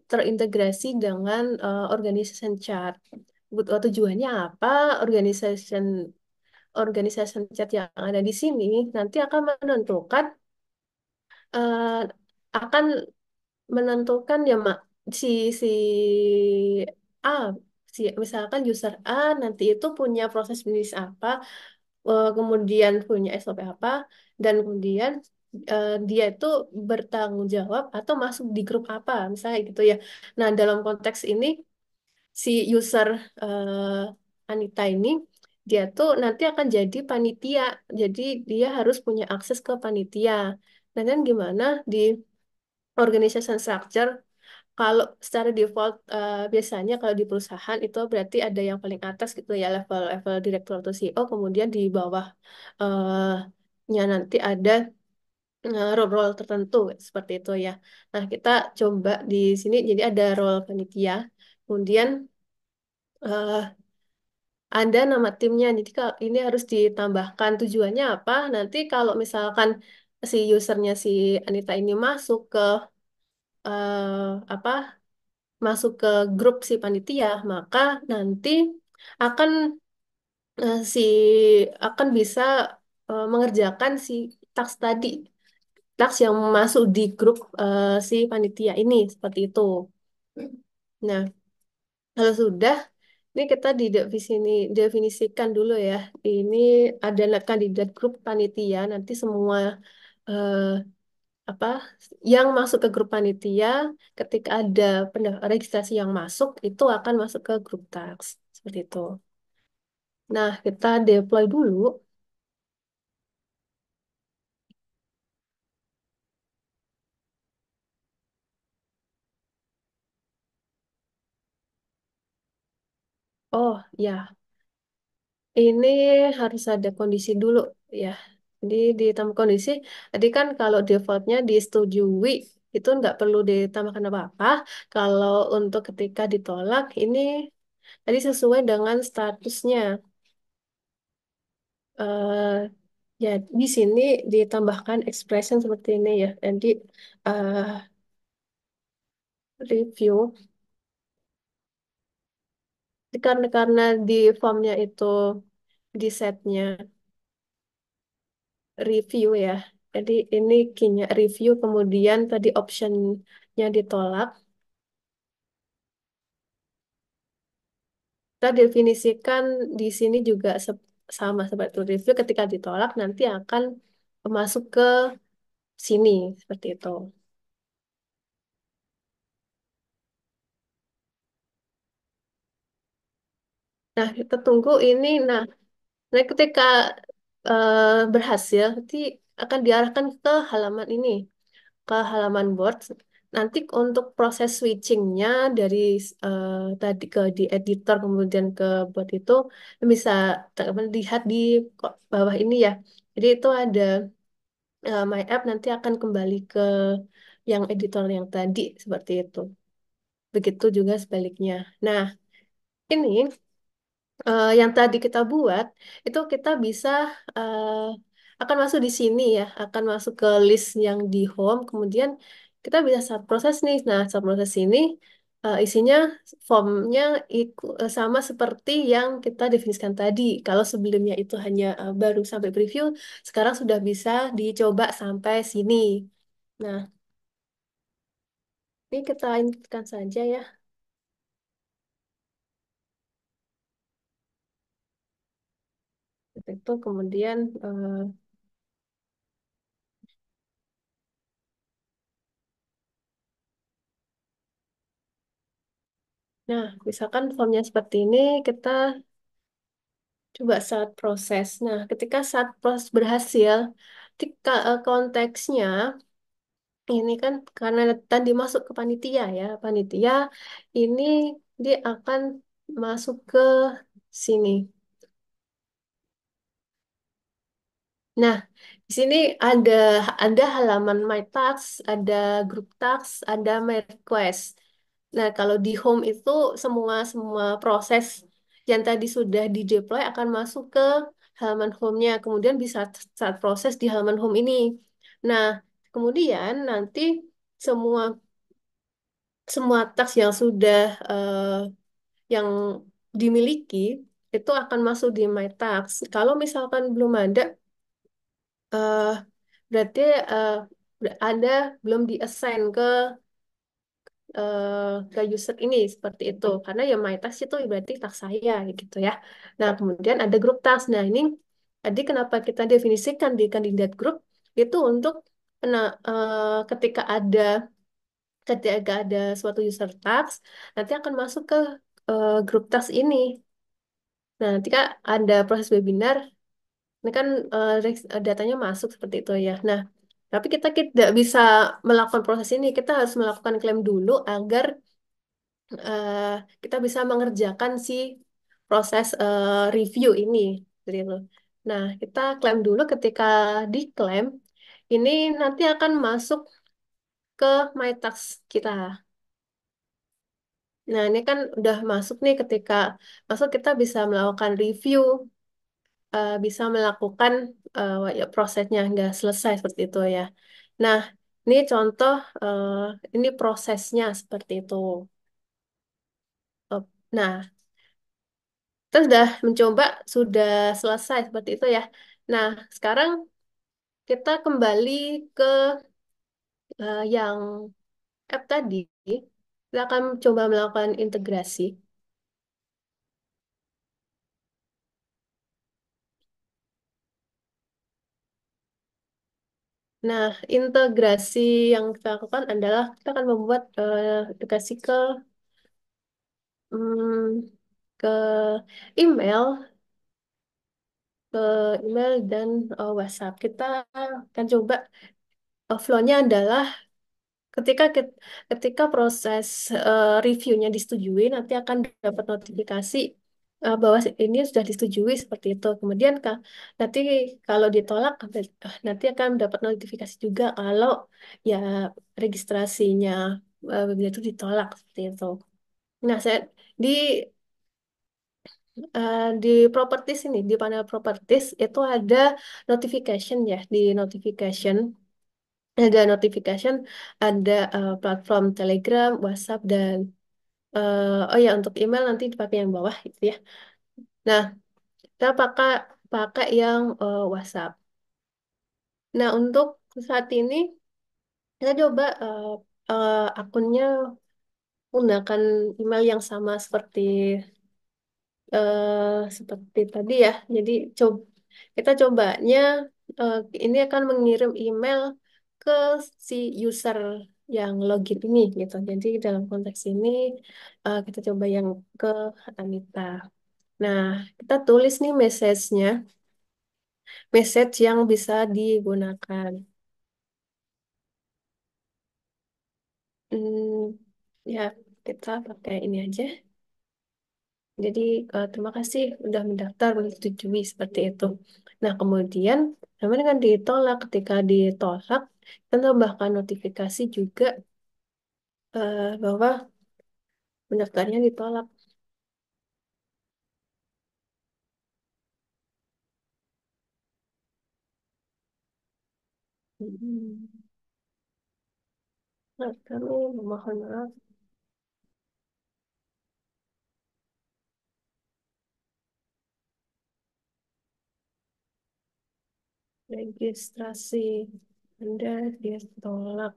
terintegrasi dengan organization chart. Tujuannya apa? Organization organization chart yang ada di sini nanti eh, akan menentukan ya Mak si si A si misalkan user A nanti itu punya proses bisnis apa kemudian punya SOP apa, dan kemudian dia itu bertanggung jawab atau masuk di grup apa, misalnya gitu ya. Nah, dalam konteks ini, si user Anita ini, dia tuh nanti akan jadi panitia, jadi dia harus punya akses ke panitia. Nah, kan gimana di organization structure, kalau secara default biasanya kalau di perusahaan itu berarti ada yang paling atas gitu ya level direktur atau CEO, kemudian di bawah nya nanti ada role-role tertentu seperti itu ya. Nah, kita coba di sini jadi ada role panitia, kemudian eh, ada nama timnya. Jadi kalau ini harus ditambahkan tujuannya apa? Nanti kalau misalkan si usernya si Anita ini masuk ke apa masuk ke grup si panitia, maka nanti akan si akan bisa mengerjakan si task tadi, task yang masuk di grup si panitia ini seperti itu. Nah, kalau sudah, ini kita definisikan dulu ya. Ini adalah kandidat grup panitia. Nanti semua eh, apa yang masuk ke grup panitia, ketika ada registrasi yang masuk, itu akan masuk ke grup task seperti itu. Nah, kita deploy dulu. Oh ya, ini harus ada kondisi dulu ya. Jadi ditambah kondisi. Tadi kan kalau defaultnya disetujui itu nggak perlu ditambahkan apa-apa. Kalau untuk ketika ditolak ini tadi sesuai dengan statusnya. eh ya di sini ditambahkan expression seperti ini ya. Jadi eh, review karena di formnya itu di setnya review ya. Jadi ini keynya review, kemudian tadi optionnya ditolak. Kita definisikan di sini juga sama seperti itu. Review ketika ditolak nanti akan masuk ke sini seperti itu. Nah, kita tunggu ini. Nah, ketika berhasil, nanti akan diarahkan ke halaman ini, ke halaman board. Nanti untuk proses switchingnya dari tadi ke di editor kemudian ke board itu bisa teman lihat di bawah ini ya. Jadi itu ada my app nanti akan kembali ke yang editor yang tadi seperti itu. Begitu juga sebaliknya. Nah, ini yang tadi kita buat itu kita bisa eh, akan masuk di sini ya, akan masuk ke list yang di home. Kemudian kita bisa start proses nih. Nah, start proses ini isinya formnya sama seperti yang kita definisikan tadi. Kalau sebelumnya itu hanya baru sampai preview, sekarang sudah bisa dicoba sampai sini. Nah, ini kita inputkan saja ya. Itu kemudian nah, misalkan formnya seperti ini, kita coba saat proses. Nah, ketika saat proses berhasil, ketika konteksnya ini kan karena tadi masuk ke panitia ya, panitia ini dia akan masuk ke sini. Nah, di sini ada halaman My Tasks, ada Group Tasks, ada My Request. Nah, kalau di home itu semua semua proses yang tadi sudah di deploy akan masuk ke halaman home-nya. Kemudian bisa saat proses di halaman home ini. Nah, kemudian nanti semua semua task yang sudah yang dimiliki itu akan masuk di My Tasks. Kalau misalkan belum ada, eh, berarti eh, ada belum di-assign ke user ini seperti itu karena ya my task itu berarti task saya gitu ya. Nah, kemudian ada grup task. Nah, ini tadi kenapa kita definisikan di kandidat grup itu untuk ketika ada suatu user task nanti akan masuk ke grup task ini. Nah, nanti Kak ada proses webinar, ini kan datanya masuk seperti itu ya. Nah, Tapi kita tidak bisa melakukan proses ini. Kita harus melakukan klaim dulu agar eh, kita bisa mengerjakan si proses review ini. Seperti itu. Nah, kita klaim dulu ketika diklaim, ini nanti akan masuk ke My Task kita. Nah, ini kan udah masuk nih ketika masuk kita bisa melakukan review, bisa melakukan ya, prosesnya nggak selesai seperti itu ya. Nah, ini contoh, eh, ini prosesnya seperti itu. Nah, kita sudah mencoba, sudah selesai seperti itu ya. Nah, sekarang kita kembali ke yang app tadi. Kita akan coba melakukan integrasi. Nah, integrasi yang kita lakukan adalah kita akan membuat integrasi hmm, ke email, ke email dan WhatsApp. Kita akan coba flow-nya adalah ketika proses reviewnya disetujui, nanti akan dapat notifikasi bahwa ini sudah disetujui seperti itu. Kemudian nanti kalau ditolak, nanti akan dapat notifikasi juga kalau ya registrasinya itu ditolak seperti itu. Nah, saya di di properties ini, di panel properties itu ada notification ya. Di notification ada platform Telegram, WhatsApp dan oh ya untuk email nanti dipakai yang bawah gitu ya. Nah, kita pakai pakai yang WhatsApp. Nah, untuk saat ini kita coba akunnya menggunakan email yang sama seperti tadi ya. Jadi kita cobanya eh, ini akan mengirim email ke si user yang login ini gitu. Jadi dalam konteks ini kita coba yang ke Anita. Nah, kita tulis nih message yang bisa digunakan. Hmm, ya, kita pakai ini aja. Jadi, terima kasih udah mendaftar, menyetujui seperti itu. Nah, kemudian, sama dengan ditolak, ketika ditolak, kita tambahkan notifikasi juga bahwa pendaftarnya ditolak. Hmm. Nah, kami memohon maaf, registrasi Anda ditolak.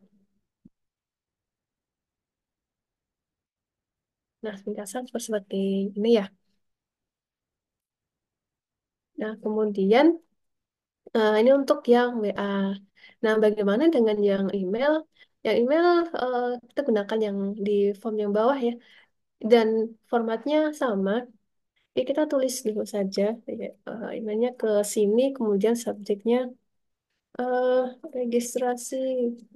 Nah, penjelasan seperti ini ya. Nah, kemudian ini untuk yang WA. Nah, bagaimana dengan yang email? Yang email kita gunakan yang di form yang bawah ya. Dan formatnya sama. Jadi kita tulis dulu saja ya, emailnya ke sini, kemudian subjeknya eh, registrasi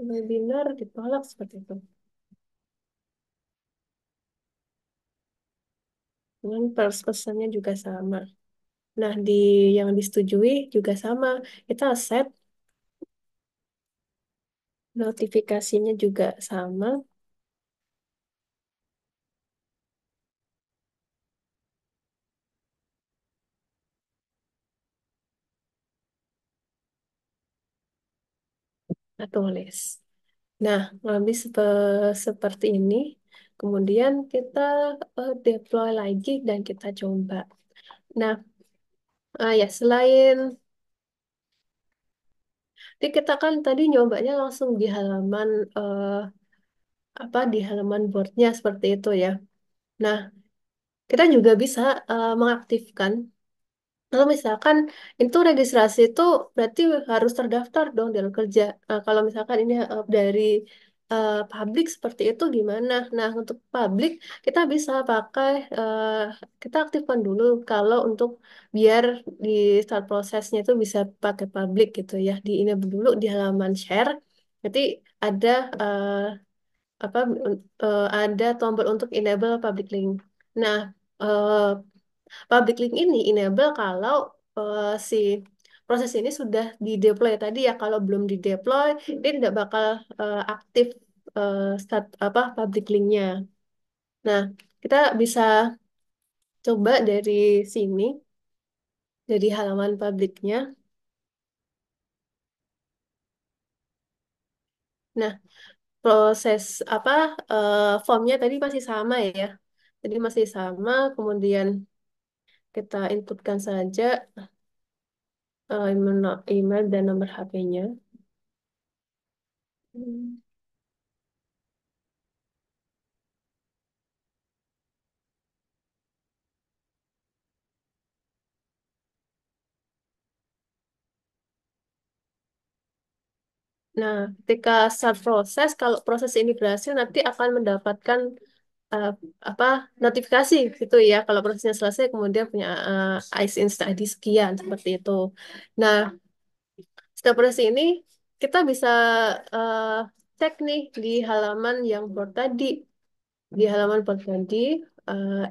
webinar ditolak seperti itu. Dengan pesannya juga sama. Nah, yang disetujui juga sama. Kita set notifikasinya juga sama. Kita tulis. Nah, lebih seperti ini. Kemudian kita deploy lagi dan kita coba. Nah, ya selain jadi kita kan tadi nyobanya langsung di halaman di halaman boardnya seperti itu ya. Nah, kita juga bisa mengaktifkan. Kalau misalkan itu registrasi itu berarti harus terdaftar dong dalam kerja. Kalau misalkan ini dari publik seperti itu gimana? Nah, untuk publik kita bisa pakai kita aktifkan dulu kalau untuk biar di start prosesnya itu bisa pakai publik gitu ya. Di enable dulu di halaman share. Nanti ada apa ada tombol untuk enable public link. Nah, eh, public link ini enable kalau si proses ini sudah di deploy tadi ya. Kalau belum di deploy, dia tidak bakal aktif start apa public linknya. Nah, kita bisa coba dari sini, dari halaman publiknya. Nah, proses apa formnya tadi masih sama ya. Jadi masih sama, kemudian kita inputkan saja email dan nomor HP-nya. Nah, ketika start proses, kalau proses ini berhasil, nanti akan mendapatkan eh, apa notifikasi gitu ya. Kalau prosesnya selesai, kemudian punya ICE Insta ID sekian seperti itu. Nah, setelah proses ini, kita bisa eh, cek nih di halaman yang board tadi. Di halaman board tadi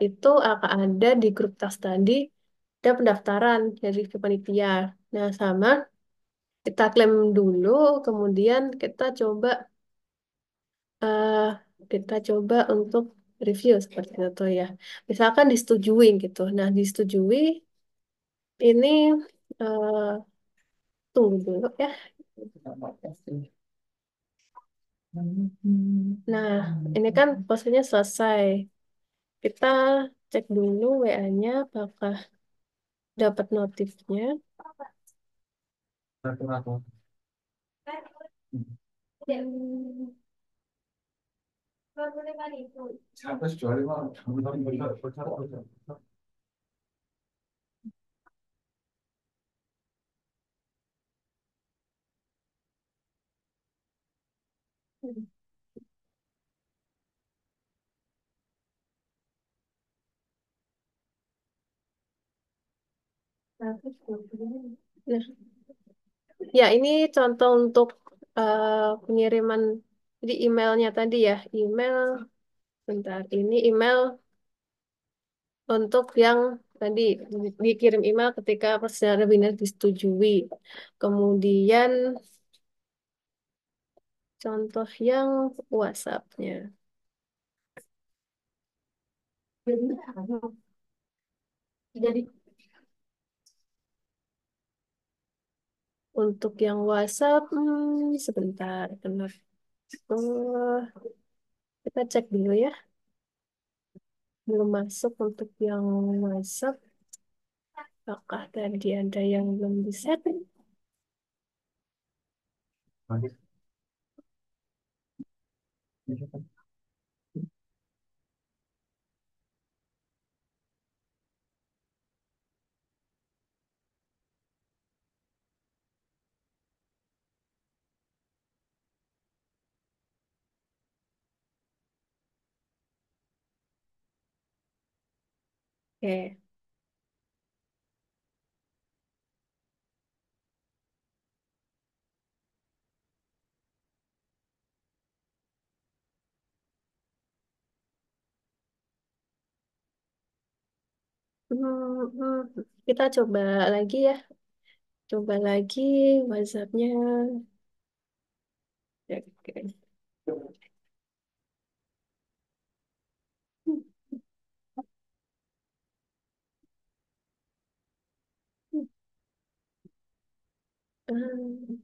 itu akan ada di grup tas tadi ada pendaftaran dari panitia. Nah, sama kita klaim dulu, kemudian eh, kita coba untuk review seperti itu ya. Misalkan disetujui gitu. Nah, disetujui ini eh, tunggu dulu ya. Nah, ini kan prosesnya selesai. Kita cek dulu WA-nya apakah dapat notifnya. Hmm, Nah, ya ini contoh untuk pengiriman di emailnya tadi ya. Email, bentar, ini email untuk yang tadi dikirim email ketika persetujuan webinar disetujui. Kemudian contoh yang WhatsApp-nya. Jadi untuk yang WhatsApp, sebentar, benar. Kita cek dulu ya. Belum masuk untuk yang WhatsApp. Apakah tadi ada yang belum di-set? Oke. Kita coba lagi ya. Coba lagi WhatsApp-nya. Oke. Hmm,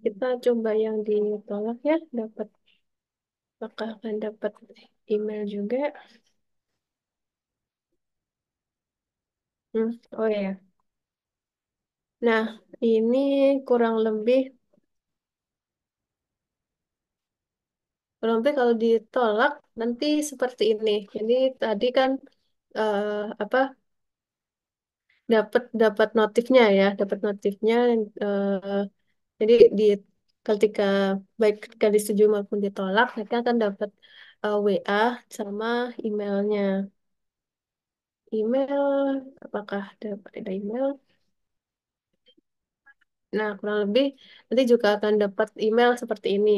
Kita coba yang ditolak ya, dapat apakah akan dapat email juga? Oh ya. Nah, ini kurang lebih kalau ditolak nanti seperti ini. Jadi tadi kan eh, apa dapat dapat notifnya ya, dapat notifnya. eh, jadi di ketika baik ketika disetujui maupun ditolak, mereka akan dapat WA sama emailnya. Email, apakah dapat ada email? Nah, kurang lebih nanti juga akan dapat email seperti ini.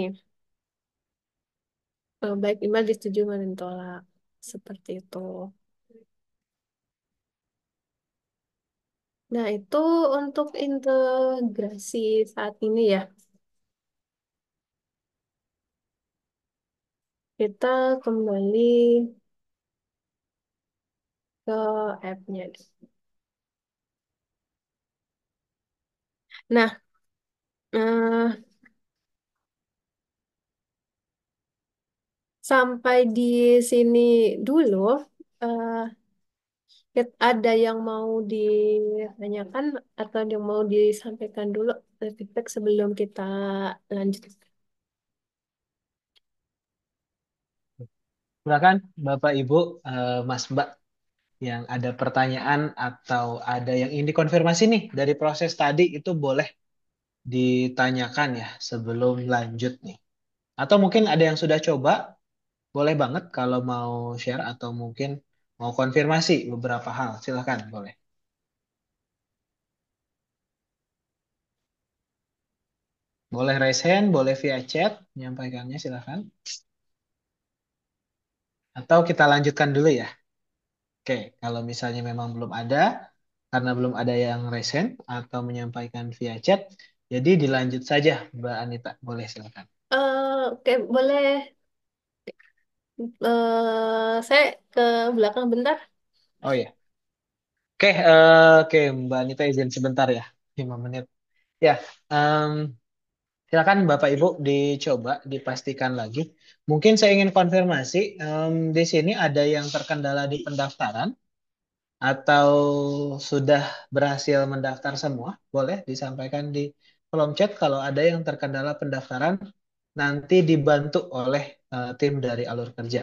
Baik email disetujui maupun ditolak. Seperti itu. Nah, itu untuk integrasi saat ini ya. Kita kembali ke app-nya. Nah, eh, sampai di sini dulu, eh, ada yang mau ditanyakan atau yang mau disampaikan dulu feedback sebelum kita lanjut. Silakan Bapak Ibu, Mas Mbak yang ada pertanyaan atau ada yang ingin dikonfirmasi nih dari proses tadi itu boleh ditanyakan ya sebelum lanjut nih. Atau mungkin ada yang sudah coba, boleh banget kalau mau share atau mungkin mau konfirmasi beberapa hal. Silakan, boleh. Boleh raise hand, boleh via chat menyampaikannya silakan. Atau kita lanjutkan dulu ya. Oke, kalau misalnya memang belum ada, karena belum ada yang raise hand atau menyampaikan via chat, jadi dilanjut saja, Mbak Anita. Boleh silakan. Oke, boleh. Saya ke belakang bentar. Oh ya, oke, oke Mbak Anita izin sebentar ya, 5 menit. Ya, em, silakan Bapak Ibu dicoba, dipastikan lagi. Mungkin saya ingin konfirmasi, di sini ada yang terkendala di pendaftaran atau sudah berhasil mendaftar semua? Boleh disampaikan di kolom chat kalau ada yang terkendala pendaftaran, nanti dibantu oleh tim dari Alur Kerja.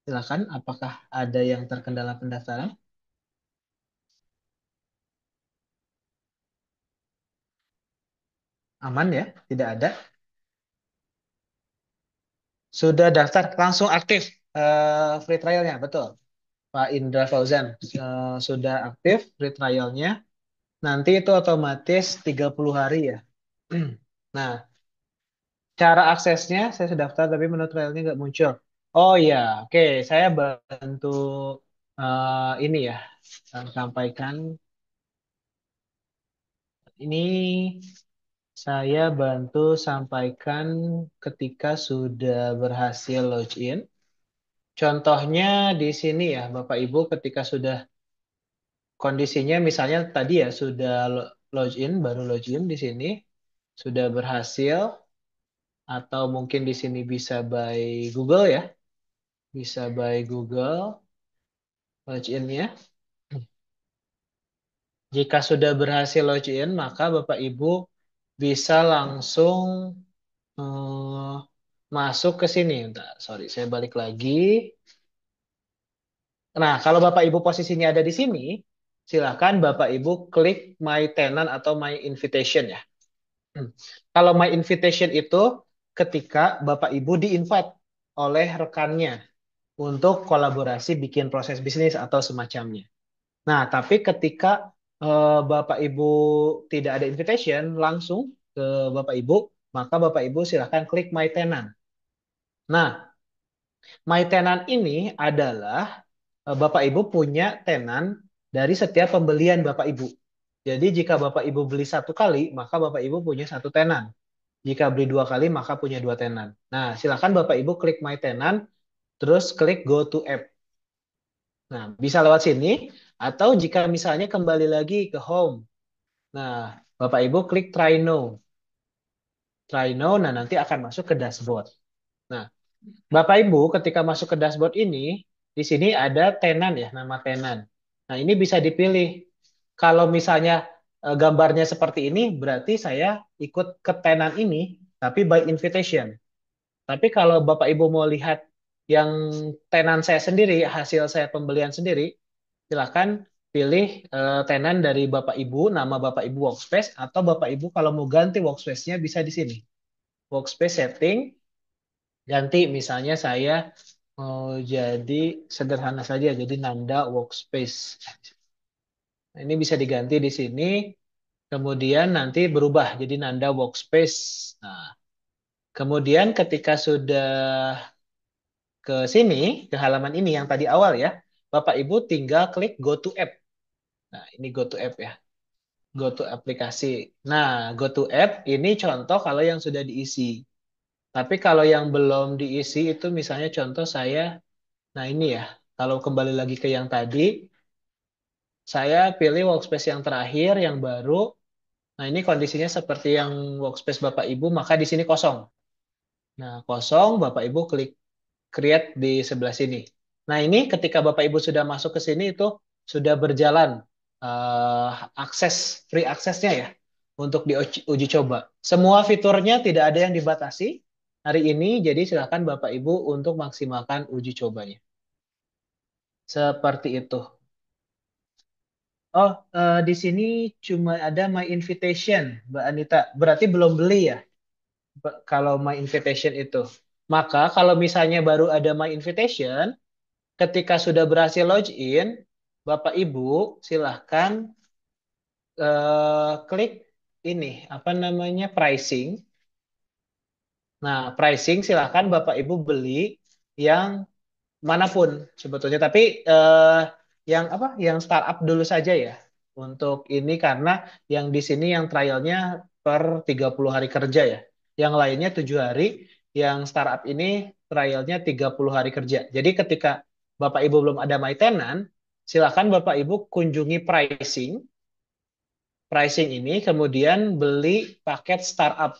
Silakan, apakah ada yang terkendala pendaftaran? Aman ya, tidak ada. Sudah daftar langsung aktif free trialnya, betul. Pak Indra Fauzan sudah aktif free trialnya. Nanti itu otomatis 30 hari ya. Nah, cara aksesnya saya sudah daftar tapi menu trialnya nggak muncul. Oh ya, oke. Saya bantu ini ya, sampaikan. Ini saya bantu sampaikan ketika sudah berhasil login. Contohnya di sini ya, Bapak Ibu, ketika sudah kondisinya misalnya tadi ya sudah login, baru login di sini, sudah berhasil, atau mungkin di sini bisa by Google ya, bisa by Google loginnya. Jika sudah berhasil login, maka Bapak Ibu bisa langsung eh, masuk ke sini. Bentar, sorry, saya balik lagi. Nah, kalau Bapak Ibu posisinya ada di sini, silakan Bapak Ibu klik My Tenant atau My Invitation ya. Hmm. Kalau My Invitation itu ketika Bapak Ibu di-invite oleh rekannya untuk kolaborasi bikin proses bisnis atau semacamnya. Nah, tapi ketika Bapak Ibu tidak ada invitation langsung ke Bapak Ibu, maka Bapak Ibu silahkan klik My Tenant. Nah, My Tenant ini adalah Bapak Ibu punya tenan dari setiap pembelian Bapak Ibu. Jadi jika Bapak Ibu beli 1 kali, maka Bapak Ibu punya 1 tenan. Jika beli 2 kali, maka punya 2 tenan. Nah, silakan Bapak Ibu klik My Tenant, terus klik Go to App. Nah, bisa lewat sini, atau jika misalnya kembali lagi ke Home. Nah, Bapak Ibu klik Try Now. try now, nah nanti akan masuk ke dashboard. Nah, Bapak Ibu ketika masuk ke dashboard ini, di sini ada tenan ya, nama tenan. Nah, ini bisa dipilih. Kalau misalnya gambarnya seperti ini, berarti saya ikut ke tenan ini, tapi by invitation. Tapi kalau Bapak Ibu mau lihat yang tenan saya sendiri, hasil saya pembelian sendiri, silakan pilih tenan dari Bapak Ibu, nama Bapak Ibu workspace, atau Bapak Ibu kalau mau ganti workspace-nya bisa di sini. Workspace setting, ganti misalnya saya mau jadi sederhana saja, jadi Nanda workspace. Nah, ini bisa diganti di sini, kemudian nanti berubah jadi Nanda workspace. Nah, kemudian ketika sudah ke sini, ke halaman ini yang tadi awal ya, Bapak Ibu tinggal klik Go to App. Nah, ini Go to App ya. Go to aplikasi. Nah, Go to App ini contoh kalau yang sudah diisi. Tapi kalau yang belum diisi itu misalnya contoh saya, nah ini ya, kalau kembali lagi ke yang tadi, saya pilih workspace yang terakhir, yang baru. Nah, ini kondisinya seperti yang workspace Bapak Ibu, maka di sini kosong. Nah, kosong, Bapak Ibu klik create di sebelah sini. Nah, ini ketika Bapak Ibu sudah masuk ke sini itu sudah berjalan eh, akses free aksesnya ya untuk diuji coba. Semua fiturnya tidak ada yang dibatasi hari ini, jadi silakan Bapak Ibu untuk maksimalkan uji cobanya. Seperti itu. Oh, di sini cuma ada My Invitation, Mbak Anita. Berarti belum beli ya, kalau My Invitation itu. Maka kalau misalnya baru ada My Invitation, ketika sudah berhasil login, Bapak Ibu silahkan klik ini, apa namanya, pricing. Nah, pricing silahkan Bapak Ibu beli yang manapun sebetulnya. Tapi yang apa? Yang startup dulu saja ya. Untuk ini karena yang di sini yang trialnya per 30 hari kerja ya. Yang lainnya 7 hari. Yang startup ini trialnya 30 hari kerja. Jadi ketika Bapak Ibu belum ada My Tenant, silakan Bapak Ibu kunjungi pricing. Pricing ini kemudian beli paket startup.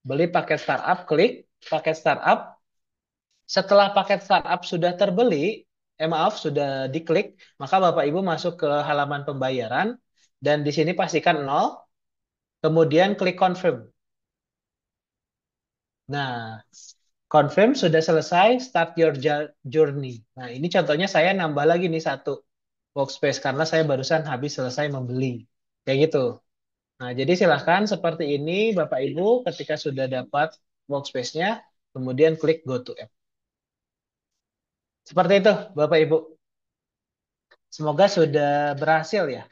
Beli paket startup, klik paket startup. Setelah paket startup sudah terbeli, maaf, sudah diklik, maka Bapak Ibu masuk ke halaman pembayaran dan di sini pastikan nol, kemudian klik confirm. Nah, confirm sudah selesai, start your journey. Nah, ini contohnya saya nambah lagi nih satu workspace karena saya barusan habis selesai membeli. Kayak gitu. Nah, jadi silahkan seperti ini Bapak Ibu ketika sudah dapat workspace-nya, kemudian klik go to app. Seperti itu Bapak Ibu. Semoga sudah berhasil ya.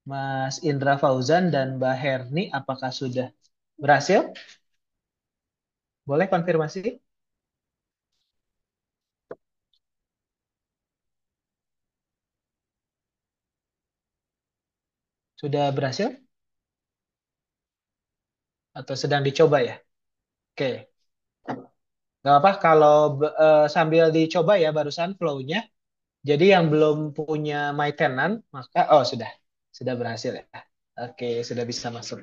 Mas Indra Fauzan dan Mbak Herni, apakah sudah berhasil? Boleh konfirmasi? Sudah berhasil? Atau sedang dicoba ya? Oke, nggak apa kalau sambil dicoba ya barusan flow-nya. Jadi yang belum punya My Tenant, maka, oh sudah berhasil ya. Oke, sudah bisa masuk.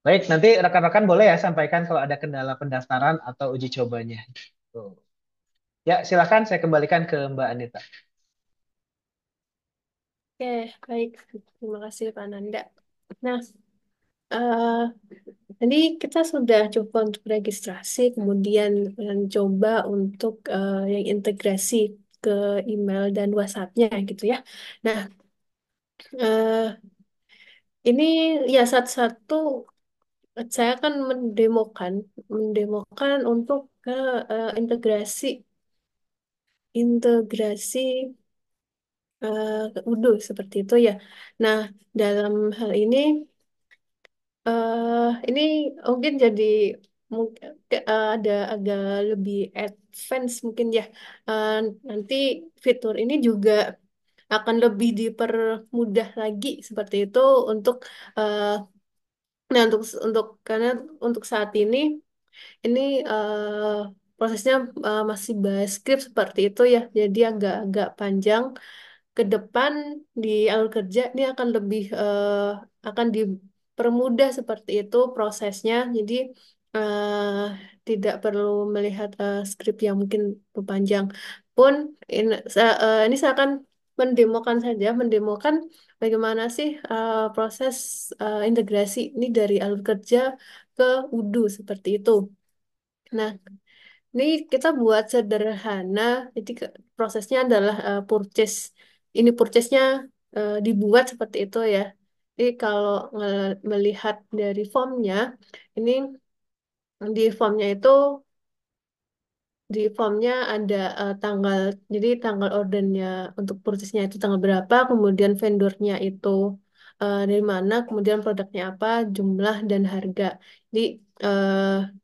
Baik, nanti rekan-rekan boleh ya sampaikan kalau ada kendala pendaftaran atau uji cobanya. Tuh. Ya, silakan saya kembalikan ke Mbak Anita. Oke, baik. Terima kasih, Pak Nanda. Nah, eh tadi kita sudah coba untuk registrasi, kemudian mencoba untuk yang integrasi ke email dan WhatsApp-nya gitu ya. Nah, eh, ini ya satu-satu saya akan mendemokan untuk ke integrasi ke Udo seperti itu ya. Nah, dalam hal ini ini mungkin jadi mungkin ada agak lebih advance mungkin ya. Eh, Nanti fitur ini juga akan lebih dipermudah lagi seperti itu untuk eh, nah untuk karena untuk saat ini prosesnya masih bahas script seperti itu ya. Jadi agak-agak panjang ke depan di alur kerja ini akan lebih akan permudah seperti itu prosesnya. Jadi tidak perlu melihat skrip yang mungkin berpanjang pun ini saya akan mendemokan saja, mendemokan bagaimana sih proses integrasi ini dari alur kerja ke UDU seperti itu. Nah, ini kita buat sederhana, jadi prosesnya adalah purchase. Ini purchase-nya dibuat seperti itu ya. Jadi kalau melihat dari formnya, ini di formnya itu di formnya ada tanggal, jadi tanggal ordernya untuk purchase-nya itu tanggal berapa, kemudian vendornya itu dari mana, kemudian produknya apa, jumlah dan harga. Jadi eh,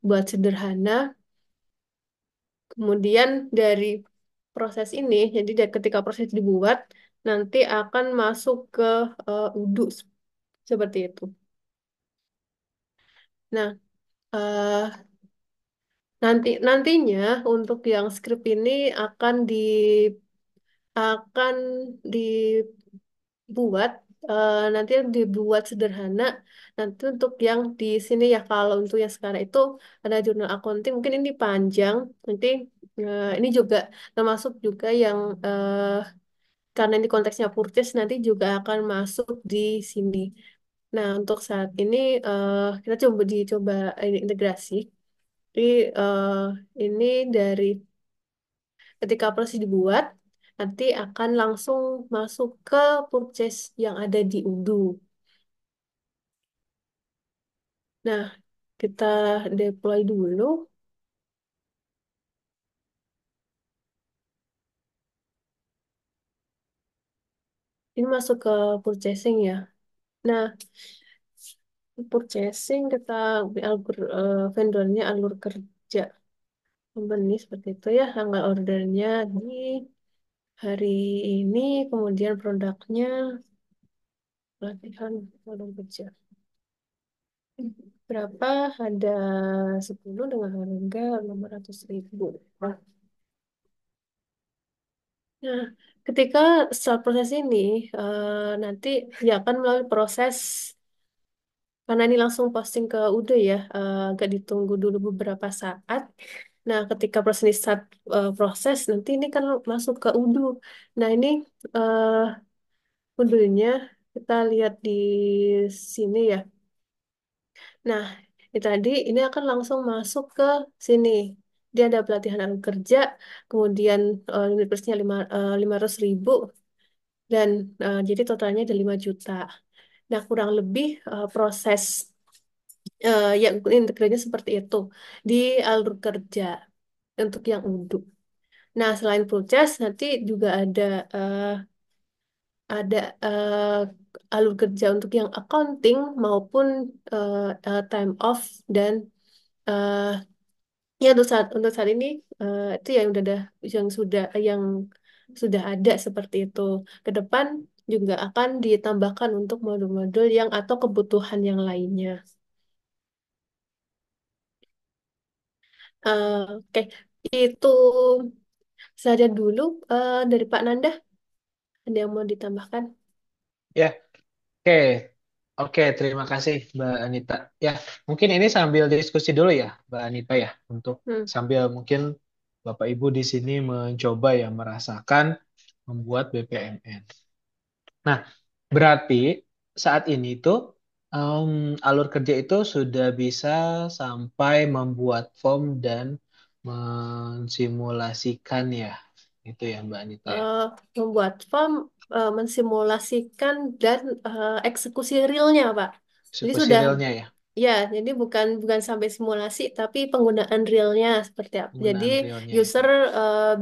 buat sederhana. Kemudian dari proses ini, jadi ketika proses dibuat, nanti akan masuk ke UDU seperti itu. Nah, nantinya untuk yang script ini akan dibuat nanti dibuat sederhana. Nanti untuk yang di sini ya, kalau untuk yang sekarang itu ada jurnal accounting, mungkin ini panjang. Nanti ini juga termasuk juga yang karena ini konteksnya purchase, nanti juga akan masuk di sini. Nah, untuk saat ini kita coba ini integrasi. Jadi ini dari ketika proses dibuat, nanti akan langsung masuk ke purchase yang ada di UDU. Nah, kita deploy dulu. Ini masuk ke purchasing ya. Nah, purchasing kita vendornya alur kerja company seperti itu ya. Tanggal ordernya di hari ini, kemudian produknya pelatihan alur kerja. Berapa? Ada 10 dengan harga 500.000. Nah, ketika setelah proses ini, nanti ya akan melalui proses, karena ini langsung posting ke UD ya, agak ditunggu dulu beberapa saat. Nah, ketika proses ini start proses, nanti ini kan masuk ke UDU. Nah, ini uh, UDU-nya kita lihat di sini ya. Nah, ini tadi ini akan langsung masuk ke sini. Dia ada pelatihan alur kerja, kemudian unit price-nya 500.000, dan jadi totalnya ada 5 juta. Nah, kurang lebih proses yang integrasinya seperti itu di alur kerja untuk yang uduk. Nah, selain purchase, nanti juga eh, ada alur kerja untuk yang accounting maupun time off dan eh, ya untuk saat ini itu yang sudah ada seperti itu. Ke depan juga akan ditambahkan untuk modul-modul yang atau kebutuhan yang lainnya. Oke, itu saja dulu dari Pak Nanda. Ada yang mau ditambahkan? Ya, oke. Oke, terima kasih Mbak Anita. Ya, mungkin ini sambil diskusi dulu ya, Mbak Anita ya, untuk Hmm. sambil mungkin Bapak Ibu di sini mencoba ya merasakan membuat BPMN. Nah, berarti saat ini tuh alur kerja itu sudah bisa sampai membuat form dan mensimulasikan ya, itu ya Mbak Anita ya, eh, Membuat form, mensimulasikan dan eksekusi realnya, Pak. Jadi eksekusi sudah realnya ya, ya, jadi bukan bukan sampai simulasi, tapi penggunaan realnya seperti apa. Jadi penggunaan realnya itu user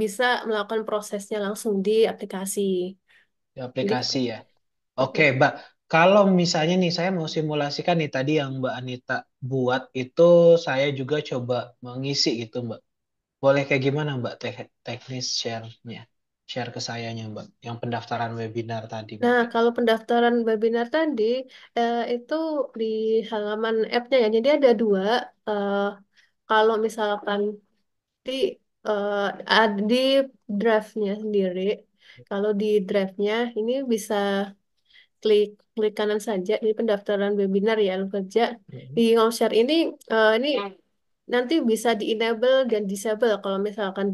bisa melakukan prosesnya langsung di aplikasi. di Jadi aplikasi ya. Oke, mm-mm. Mbak. Kalau misalnya nih saya mau simulasikan nih tadi yang Mbak Anita buat itu saya juga coba mengisi gitu, Mbak. Boleh kayak gimana, Mbak? Teknis share-nya. Share ke sayanya, Mbak. Yang pendaftaran webinar tadi Nah, mungkin. kalau pendaftaran webinar tadi itu di halaman app-nya ya. Jadi ada dua. eh, Kalau misalkan di di draft-nya sendiri, kalau di draft-nya ini bisa klik klik kanan saja di pendaftaran webinar ya lu kerja. Di Mm-mm. share ini nanti bisa di enable dan disable. Kalau misalkan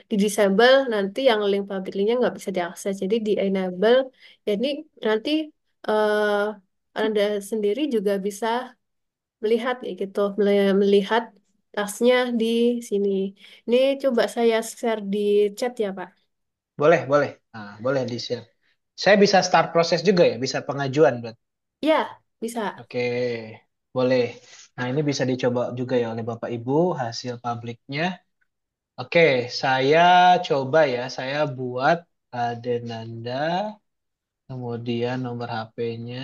di disable nanti yang link public linknya nggak bisa diakses. Jadi di enable, jadi nanti eh, Anda sendiri juga bisa melihat ya gitu, melihat tasnya di sini. Ini coba saya share di chat ya Pak. Boleh, boleh. Nah, boleh di-share. Saya bisa start proses juga ya, bisa pengajuan berarti. Ya, bisa. Oke, boleh. Nah, ini bisa dicoba juga ya oleh Bapak Ibu hasil publiknya. Oke, saya coba ya, saya buat Adenanda, kemudian nomor HP-nya.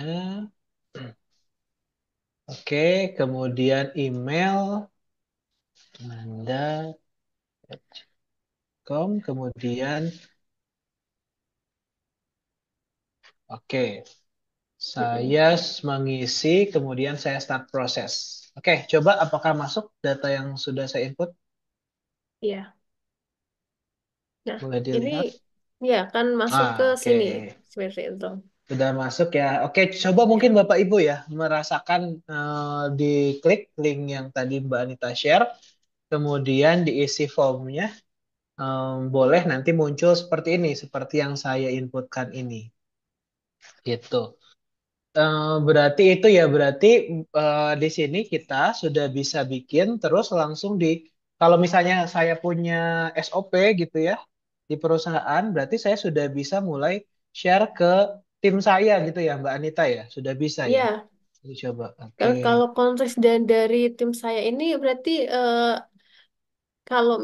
Oke, kemudian email Nanda.com, kemudian oke, Mm-mm. saya mengisi, kemudian saya start proses. Oke, coba apakah masuk data yang sudah saya input? Iya. Nah, Boleh ini dilihat. ya kan masuk ke Ah, oke. sini seperti itu. Sudah masuk ya. Oke, coba mungkin Ya. Bapak Ibu ya merasakan di klik link yang tadi Mbak Anita share, kemudian diisi formnya. Boleh nanti muncul seperti ini, seperti yang saya inputkan ini. Gitu. Berarti itu ya, berarti di sini kita sudah bisa bikin terus langsung kalau misalnya saya punya SOP gitu ya di perusahaan, berarti saya sudah bisa mulai share ke tim saya gitu ya, Mbak Anita ya, sudah bisa ya. Iya, Coba, oke. kalau konteks dan dari tim saya ini berarti kalau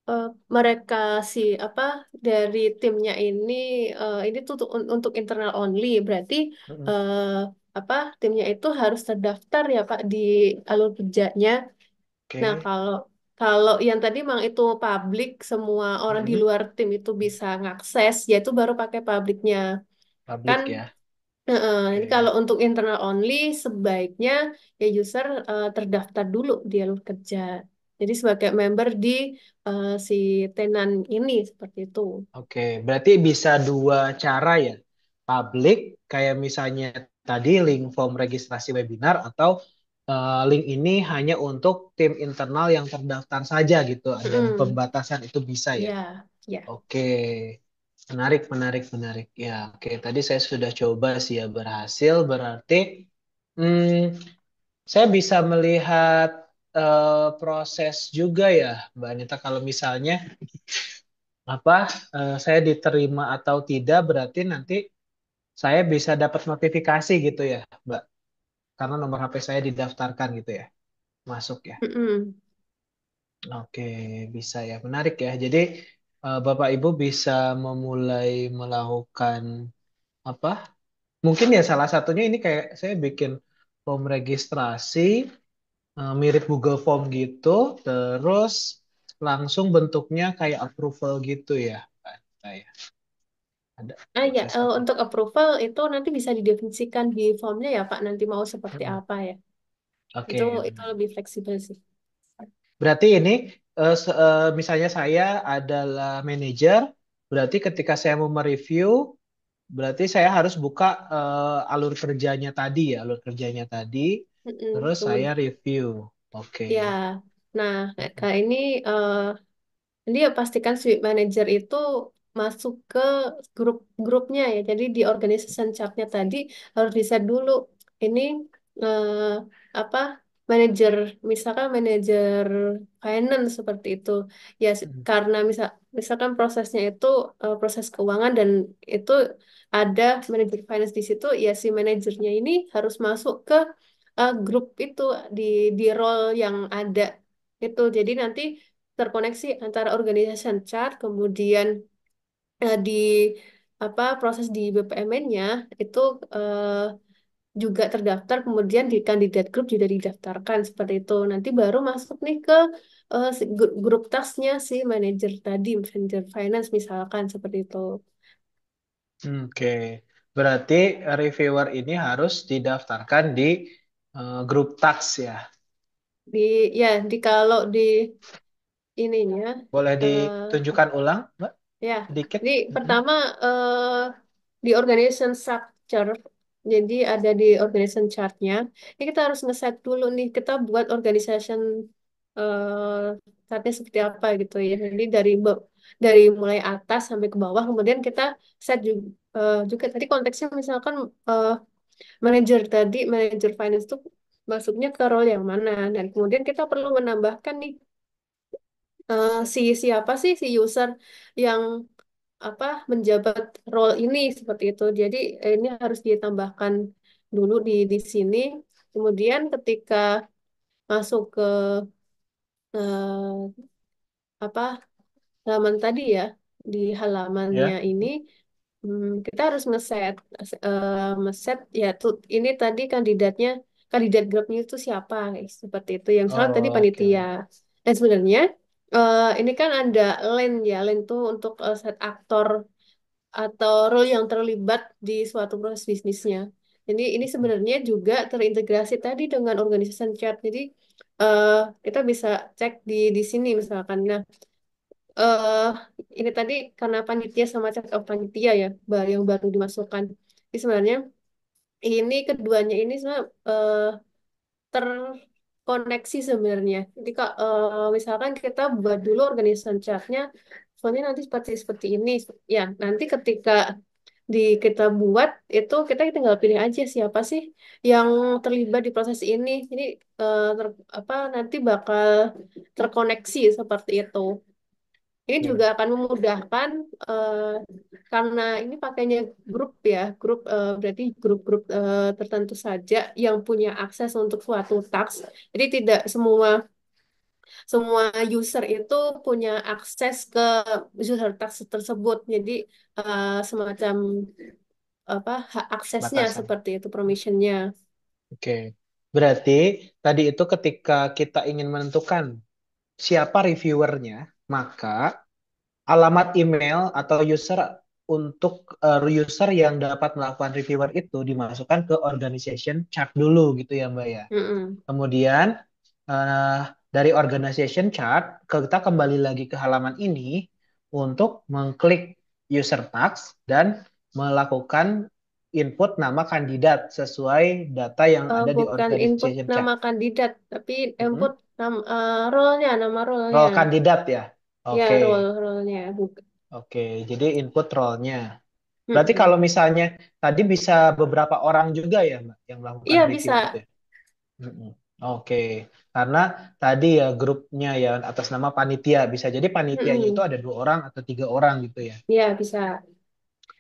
eh, mereka si apa dari timnya ini tuh untuk internal only berarti Mm-mm. eh, apa timnya itu harus terdaftar ya Pak di alur kerjanya. Nah, Oke. kalau kalau yang tadi memang itu publik, semua orang di Mm-mm. luar tim itu bisa ngakses, yaitu baru pakai publiknya. Kan, Publik ya. ini kalau Oke. untuk internal only, sebaiknya ya user terdaftar dulu di alur kerja. Jadi sebagai member di si tenan ini, seperti itu. Oke, berarti bisa dua cara ya. Publik, kayak misalnya tadi link form registrasi webinar, atau link ini hanya untuk tim internal yang terdaftar saja gitu. Ada Mm-mm. pembatasan itu bisa ya. Ya, ya. Oke, menarik, menarik, menarik. Ya, oke. Tadi saya sudah coba sih ya berhasil. Berarti hmm, saya bisa melihat proses juga ya, Mbak Anita. Kalau misalnya apa saya diterima atau tidak berarti nanti saya bisa dapat notifikasi gitu ya, Mbak, karena nomor HP saya didaftarkan gitu ya, masuk ya. Mm-mm. Oke, bisa ya, menarik ya. Jadi Bapak Ibu bisa memulai melakukan apa? Mungkin ya salah satunya ini kayak saya bikin form registrasi mirip Google Form gitu, terus langsung bentuknya kayak approval gitu ya, Mbak. Saya ada Ya, proses apa? untuk approval itu nanti bisa didefinisikan di formnya ya Pak, nanti mau seperti Mm-mm. apa ya. Itu Oke, itu benar. lebih fleksibel sih. Berarti ini misalnya saya adalah manajer, berarti ketika saya mau mereview, berarti saya harus buka alur kerjanya tadi ya, alur kerjanya tadi, Mm-mm. terus saya Kemudian review. Oke. ya, nah Mm-mm. kayak ini jadi ya pastikan suite manager itu masuk ke grupnya ya. Jadi di organization chartnya tadi harus di set dulu. Ini eh, apa manajer, misalkan manajer finance seperti itu. Ya Mm-mm. karena misalkan prosesnya itu proses keuangan dan itu ada manajer finance di situ. Ya si manajernya ini harus masuk ke grup itu di role yang ada itu. Jadi nanti terkoneksi antara organization chart, kemudian di proses di BPMN-nya itu eh, juga terdaftar, kemudian di kandidat grup juga didaftarkan seperti itu. Nanti baru masuk nih ke si grup tasknya si manajer tadi, manajer finance misalkan seperti itu. Oke. Berarti reviewer ini harus didaftarkan di grup tax ya. Di di kalau di ininya Boleh eh, ditunjukkan ulang, Mbak, ya, sedikit? jadi Mm-mm. pertama di organization structure. Jadi ada di organization chartnya. Ini kita harus nge-set dulu nih. Kita buat organization chartnya seperti apa gitu ya. Jadi dari mulai atas sampai ke bawah. Kemudian kita set juga, juga tadi konteksnya misalkan manajer tadi, manajer finance itu masuknya ke role yang mana. Dan kemudian kita perlu menambahkan nih siapa sih si user yang apa menjabat role ini seperti itu. Jadi ini harus ditambahkan dulu di sini. Kemudian ketika masuk ke eh, apa halaman tadi ya, di halamannya Ya. ini kita harus ngeset ya tuh ini tadi kandidat grupnya itu siapa guys. Seperti itu. Yang misalnya tadi Oh, panitia. oke. Dan sebenarnya ini kan ada lane ya, lane tuh untuk set aktor atau role yang terlibat di suatu proses bisnisnya. Jadi ini sebenarnya juga terintegrasi tadi dengan organization chart. Jadi eh, kita bisa cek di sini misalkan. Nah, eh ini tadi karena panitia sama chat of panitia ya, yang baru dimasukkan. Jadi sebenarnya ini keduanya ini sebenarnya terkoneksi sebenarnya. Jadi kak, misalkan kita buat dulu organization chartnya, soalnya nanti seperti seperti ini. Ya, nanti ketika kita buat itu kita tinggal pilih aja siapa sih yang terlibat di proses ini. Jadi apa nanti bakal terkoneksi seperti itu. Ini Oke. juga akan memudahkan karena ini pakainya grup ya, grup berarti grup-grup tertentu saja yang punya akses untuk suatu task. Jadi tidak semua semua user itu punya akses ke user task tersebut. Jadi semacam apa hak aksesnya Batasan. seperti itu, permissionnya. Oke. Berarti tadi itu ketika kita ingin menentukan siapa reviewernya, maka alamat email atau untuk user yang dapat melakukan reviewer itu dimasukkan ke organization chart dulu gitu ya Mbak ya. Mm-mm. Kemudian eh, dari organization chart kita kembali lagi ke halaman ini untuk mengklik user tags dan melakukan input nama kandidat sesuai data yang ada di Bukan input organization chart. nama kandidat, tapi input Mm-mm. role-nya, nama role-nya. Role kandidat ya. Ya, Oke. role-nya. Oke, jadi input role-nya. Berarti Mm-mm. kalau misalnya tadi bisa beberapa orang juga ya, Mbak, yang melakukan Iya review bisa. gitu ya? Mm-mm. Oke, karena tadi ya grupnya ya atas nama panitia, bisa jadi panitianya itu Mm-mm. ada 2 orang atau 3 orang gitu ya. Iya bisa.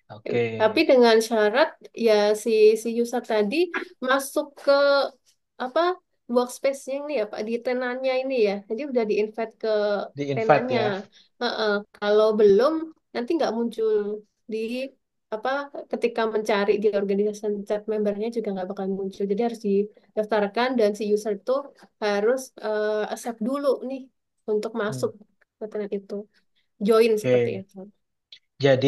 Oke, Tapi dengan syarat ya si si user tadi masuk ke apa workspace-nya ini ya Pak di tenannya ini ya. Jadi udah di-invite ke di invite tenannya. ya. Heeh. Kalau belum nanti nggak muncul di apa ketika mencari di organisasi chat membernya juga nggak bakal muncul. Jadi harus didaftarkan dan si user itu harus accept dulu nih untuk Hmm. masuk ke tenan itu. Join seperti Oke, itu. jadi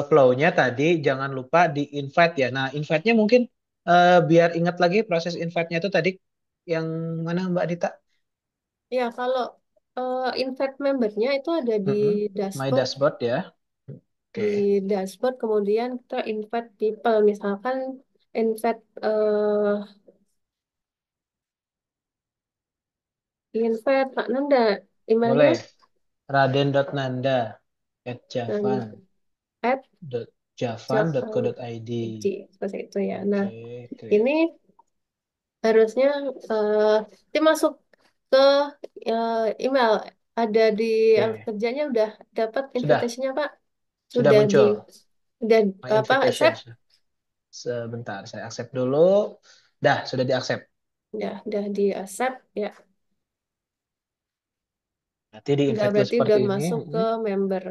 flow-nya tadi jangan lupa di invite ya. Nah, invite-nya mungkin biar ingat lagi proses invite-nya itu tadi yang mana Mbak Dita? Ya, kalau invite membernya itu ada di Mm-mm. My dashboard. dashboard ya. Di Oke. dashboard kemudian kita invite people. Misalkan invite Pak Nanda. Emailnya Boleh. Raden.nanda at dan javan at dot javan dot co Javan dot id. IG. Seperti itu ya. Nah, Oke, ini great. harusnya eh dia masuk ke email. Ada di Oke. kerjanya udah dapat Sudah, invitation-nya Pak. sudah Sudah di muncul udah my apa invitation. accept? Sebentar, saya accept dulu. Dah, sudah di accept. Udah di accept ya. Nanti di Udah invite dulu berarti seperti udah ini. masuk ke Mm-mm. member.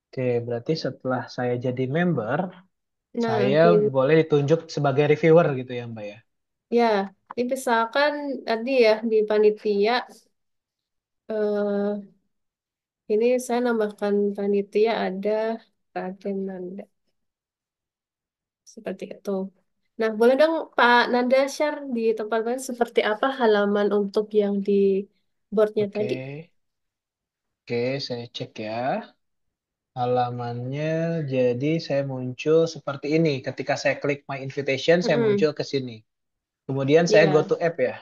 Oke, berarti setelah saya jadi member, Nah, saya boleh ditunjuk sebagai reviewer gitu ya, Mbak ya. ya, ini misalkan tadi ya di panitia, eh, ini saya nambahkan panitia ada Raden Nanda, seperti itu. Nah, boleh dong Pak Nanda share di tempat lain seperti apa halaman untuk yang di boardnya Oke, tadi? oke, saya cek ya. Halamannya jadi saya muncul seperti ini. Ketika saya klik My Invitation, saya Mm-mm. muncul ke sini. Kemudian saya go Iya, to app ya.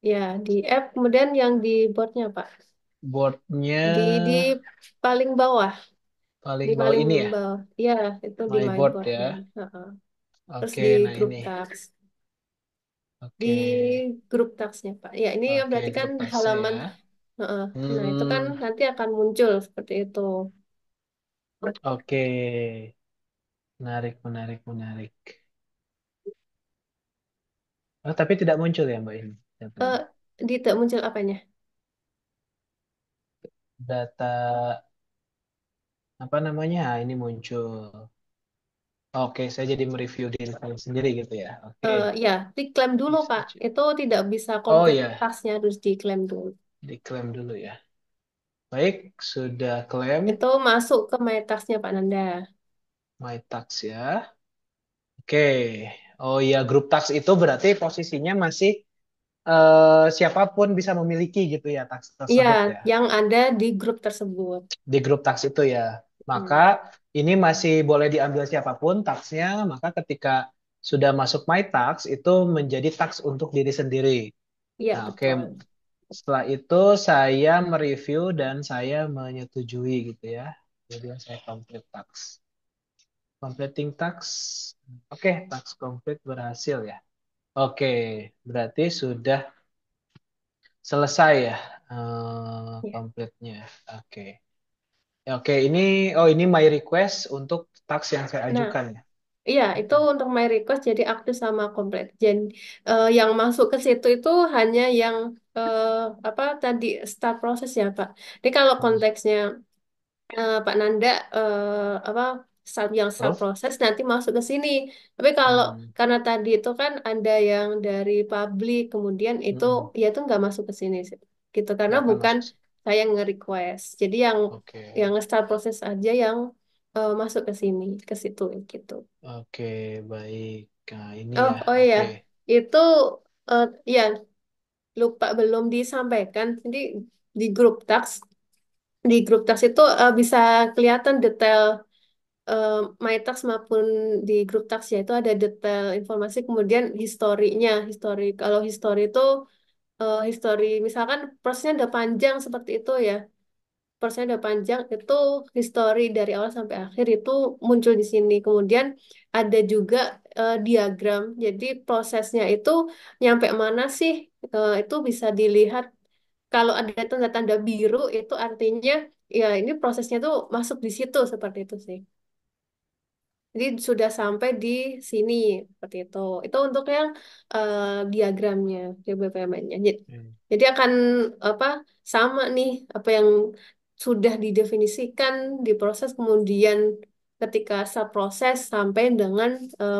ya di app kemudian yang di boardnya Pak. Boardnya Di paling bawah, di paling bawah paling ini ya. bawah. Ya, itu di My my board boardnya. ya. Heeh. Terus Oke, di nah group ini. tasks. Di Oke. grup taksnya Pak. Ya, ini Oke, berarti kan grup tasnya halaman. ya. Heeh. Nah, itu kan Hmm, nanti akan muncul seperti itu. oke. Menarik, menarik, menarik. Oh, tapi tidak muncul ya Mbak ini Eh, datanya. di tak muncul apanya? Data apa namanya? Ah, ini muncul. Oke, saya jadi mereview diri saya sendiri gitu ya. Oke. Ya, diklaim dulu Pak. Bisa. Itu tidak bisa Oh komplit ya, tasknya harus diklaim dulu. diklaim dulu ya. Baik, sudah klaim Itu masuk ke my tasknya Pak Nanda. my tax ya. Oke. Oh iya, grup tax itu berarti posisinya masih siapapun bisa memiliki gitu ya tax Iya, tersebut ya. yang ada di grup tersebut. Di grup tax itu ya. Maka Hmm. ini masih boleh diambil siapapun taxnya. Maka ketika sudah masuk my tax itu menjadi tax untuk diri sendiri. Iya, Nah, oke. betul. Setelah itu saya mereview dan saya menyetujui gitu ya. Jadi saya complete tax. Completing tax. Oke, tax complete berhasil ya. Oke, berarti sudah selesai ya Ya. complete-nya. Oke. Ya, oke, ini my request untuk tax yang saya Nah, ajukan ya. iya, itu Oke. untuk my request jadi aktif sama komplit. Jadi yang masuk ke situ itu hanya yang eh, apa tadi start proses ya Pak. Jadi kalau Hmm. konteksnya Pak Nanda apa yang start Prof? proses nanti masuk ke sini. Tapi kalau Hmm. karena tadi itu kan ada yang dari publik kemudian itu Hmm. ya itu nggak masuk ke sini sih. Gitu karena Nggak akan bukan masuk. saya nge-request. Jadi yang Oke. start proses aja yang masuk ke sini ke situ gitu. Oke, baik. Nah, ini Oh ya. oh iya Oke. itu ya lupa belum disampaikan. Jadi di grup task itu bisa kelihatan detail eh, my task maupun di grup task ya itu ada detail informasi kemudian historinya kalau histori itu histori misalkan prosesnya udah panjang seperti itu ya prosesnya udah panjang itu histori dari awal sampai akhir itu muncul di sini kemudian ada juga diagram jadi prosesnya itu nyampe mana sih. Itu bisa dilihat kalau ada tanda-tanda biru itu artinya ya ini prosesnya tuh masuk di situ seperti itu sih. Jadi sudah sampai di sini seperti itu. Itu untuk yang eh, diagramnya, di BPMN-nya. Jadi akan apa sama nih apa yang sudah didefinisikan, diproses kemudian ketika proses sampai dengan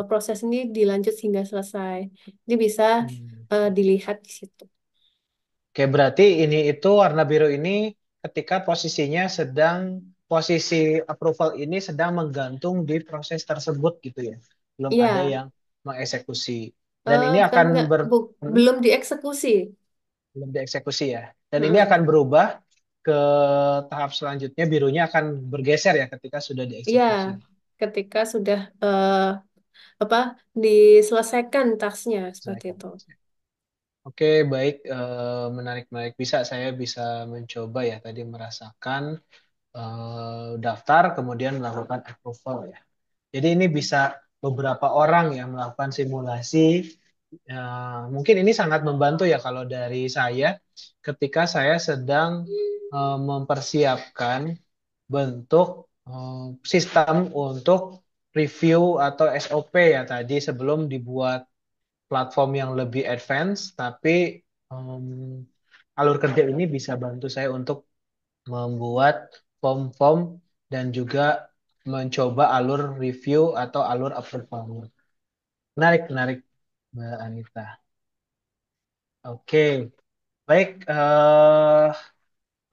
proses ini dilanjut hingga selesai. Jadi bisa Hmm. dilihat di situ. Oke, berarti ini itu warna biru ini ketika posisi approval ini sedang menggantung di proses tersebut gitu ya. Belum ada Iya, yang mengeksekusi. Dan ini bukan akan enggak, hmm, belum dieksekusi. belum dieksekusi ya. Dan ini Heeh. akan berubah ke tahap selanjutnya birunya akan bergeser ya ketika sudah Iya, dieksekusi. ketika sudah apa diselesaikan tasnya seperti Selesaikan. itu. Oke, baik, menarik-menarik. Saya bisa mencoba ya tadi merasakan daftar, kemudian melakukan approval ya. Jadi ini bisa beberapa orang yang melakukan simulasi. Mungkin ini sangat membantu ya kalau dari saya ketika saya sedang mempersiapkan bentuk sistem untuk review atau SOP ya tadi sebelum dibuat platform yang lebih advance, tapi alur kerja ini bisa bantu saya untuk membuat form-form dan juga mencoba alur review atau alur approval. Menarik, menarik, Mbak Anita. Oke, baik.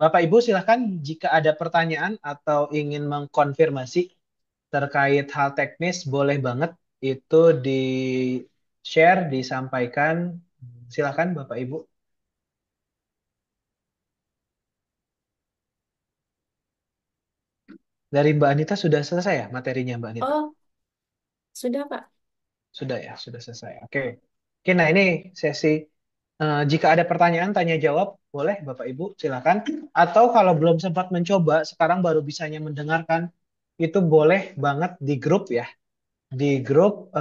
Bapak Ibu silahkan jika ada pertanyaan atau ingin mengkonfirmasi terkait hal teknis, boleh banget itu di-share, disampaikan. Silahkan Bapak Ibu. Dari Mbak Anita sudah selesai ya materinya Mbak Anita? Oh, sudah, Pak. Sudah ya, sudah selesai. Oke. Oke, nah ini sesi jika ada pertanyaan tanya jawab, boleh Bapak Ibu silakan. Atau kalau belum sempat mencoba, sekarang baru bisanya mendengarkan, itu boleh banget di grup ya. Di grup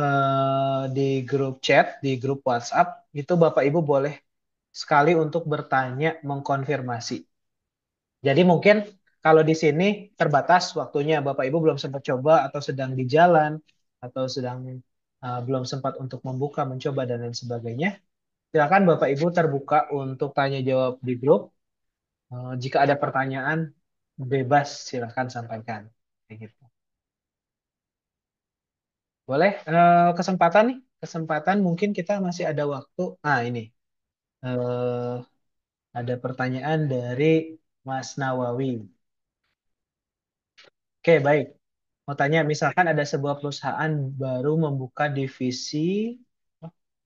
chat, di grup WhatsApp, itu Bapak Ibu boleh sekali untuk bertanya, mengkonfirmasi. Jadi mungkin kalau di sini terbatas waktunya, Bapak Ibu belum sempat coba atau sedang di jalan atau sedang belum sempat untuk membuka, mencoba dan lain sebagainya. Silakan Bapak Ibu terbuka untuk tanya jawab di grup. Jika ada pertanyaan bebas silakan sampaikan. Kayak gitu. Boleh kesempatan nih, kesempatan mungkin kita masih ada waktu. Ah ini eh, ada pertanyaan dari Mas Nawawi. Oke, baik. Mau tanya, misalkan ada sebuah perusahaan baru membuka divisi,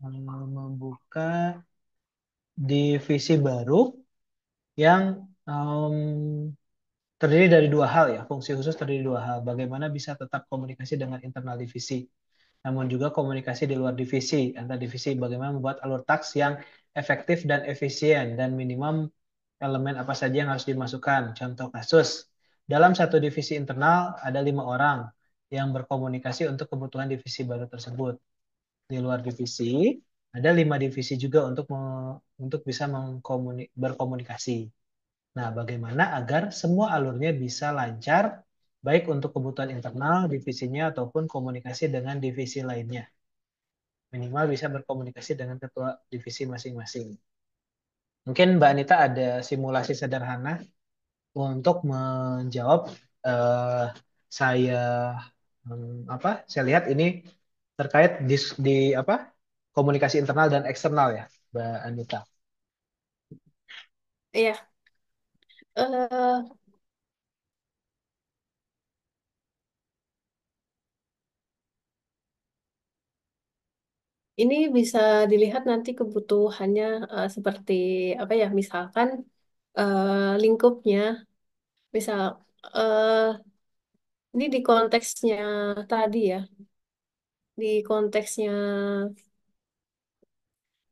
membuka divisi baru yang terdiri dari dua hal ya, fungsi khusus terdiri dua hal. Bagaimana bisa tetap komunikasi dengan internal divisi, namun juga komunikasi di luar divisi, antar divisi. Bagaimana membuat alur taks yang efektif dan efisien dan minimum elemen apa saja yang harus dimasukkan. Contoh kasus, dalam satu divisi internal ada 5 orang yang berkomunikasi untuk kebutuhan divisi baru tersebut. Di luar divisi ada 5 divisi juga untuk bisa berkomunikasi. Nah, bagaimana agar semua alurnya bisa lancar, baik untuk kebutuhan internal divisinya ataupun komunikasi dengan divisi lainnya. Minimal bisa berkomunikasi dengan ketua divisi masing-masing. Mungkin Mbak Anita ada simulasi sederhana untuk menjawab eh, saya apa? Saya lihat ini terkait di apa? Komunikasi internal dan eksternal ya, Mbak Anita. Iya. eh ini bisa dilihat nanti kebutuhannya seperti apa ya? Misalkan lingkupnya, misal eh ini di konteksnya tadi ya, di konteksnya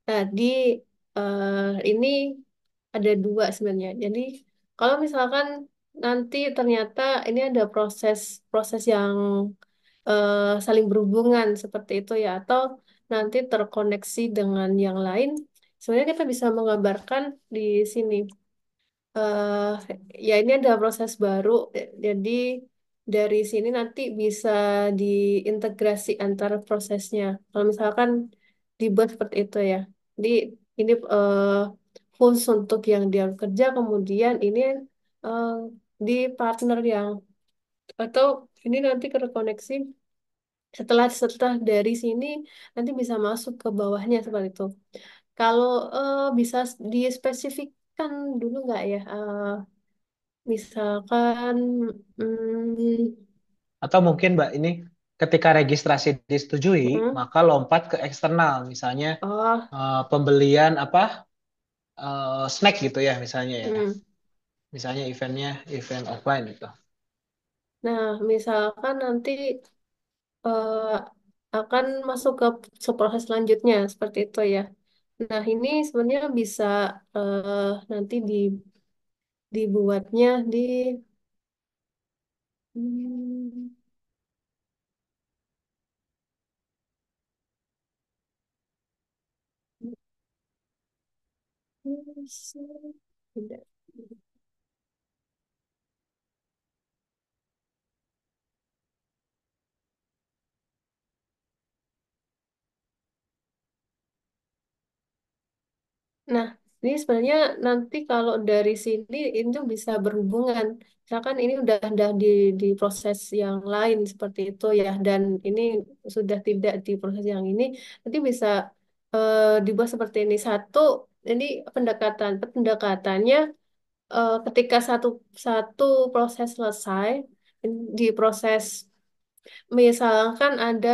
tadi ini ada dua sebenarnya. Jadi kalau misalkan nanti ternyata ini ada proses yang saling berhubungan seperti itu ya, atau nanti terkoneksi dengan yang lain, sebenarnya kita bisa menggambarkan di sini. eh Ya ini ada proses baru, jadi dari sini nanti bisa diintegrasi antara prosesnya. Kalau misalkan dibuat seperti itu ya, jadi ini khusus untuk yang dia kerja, kemudian ini eh, di partner yang atau ini nanti terkoneksi setelah setelah dari sini nanti bisa masuk ke bawahnya seperti itu. Kalau bisa dispesifikkan dulu nggak ya? Misalkan, hmm, Atau mungkin Mbak ini ketika registrasi disetujui, hmm, maka lompat ke eksternal, misalnya oh, pembelian apa snack gitu ya misalnya ya. hmm. Misalnya eventnya event offline gitu. Nah, misalkan nanti eh, akan masuk ke proses selanjutnya seperti itu ya. Nah, ini sebenarnya bisa nanti dibuatnya di hmm, tidak. Nah, ini sebenarnya nanti kalau dari sini itu bisa berhubungan. Misalkan ini udah di proses yang lain seperti itu ya, dan ini sudah tidak di proses yang ini, nanti bisa dibuat seperti ini. Satu, ini pendekatannya ketika satu satu proses selesai, di proses misalkan ada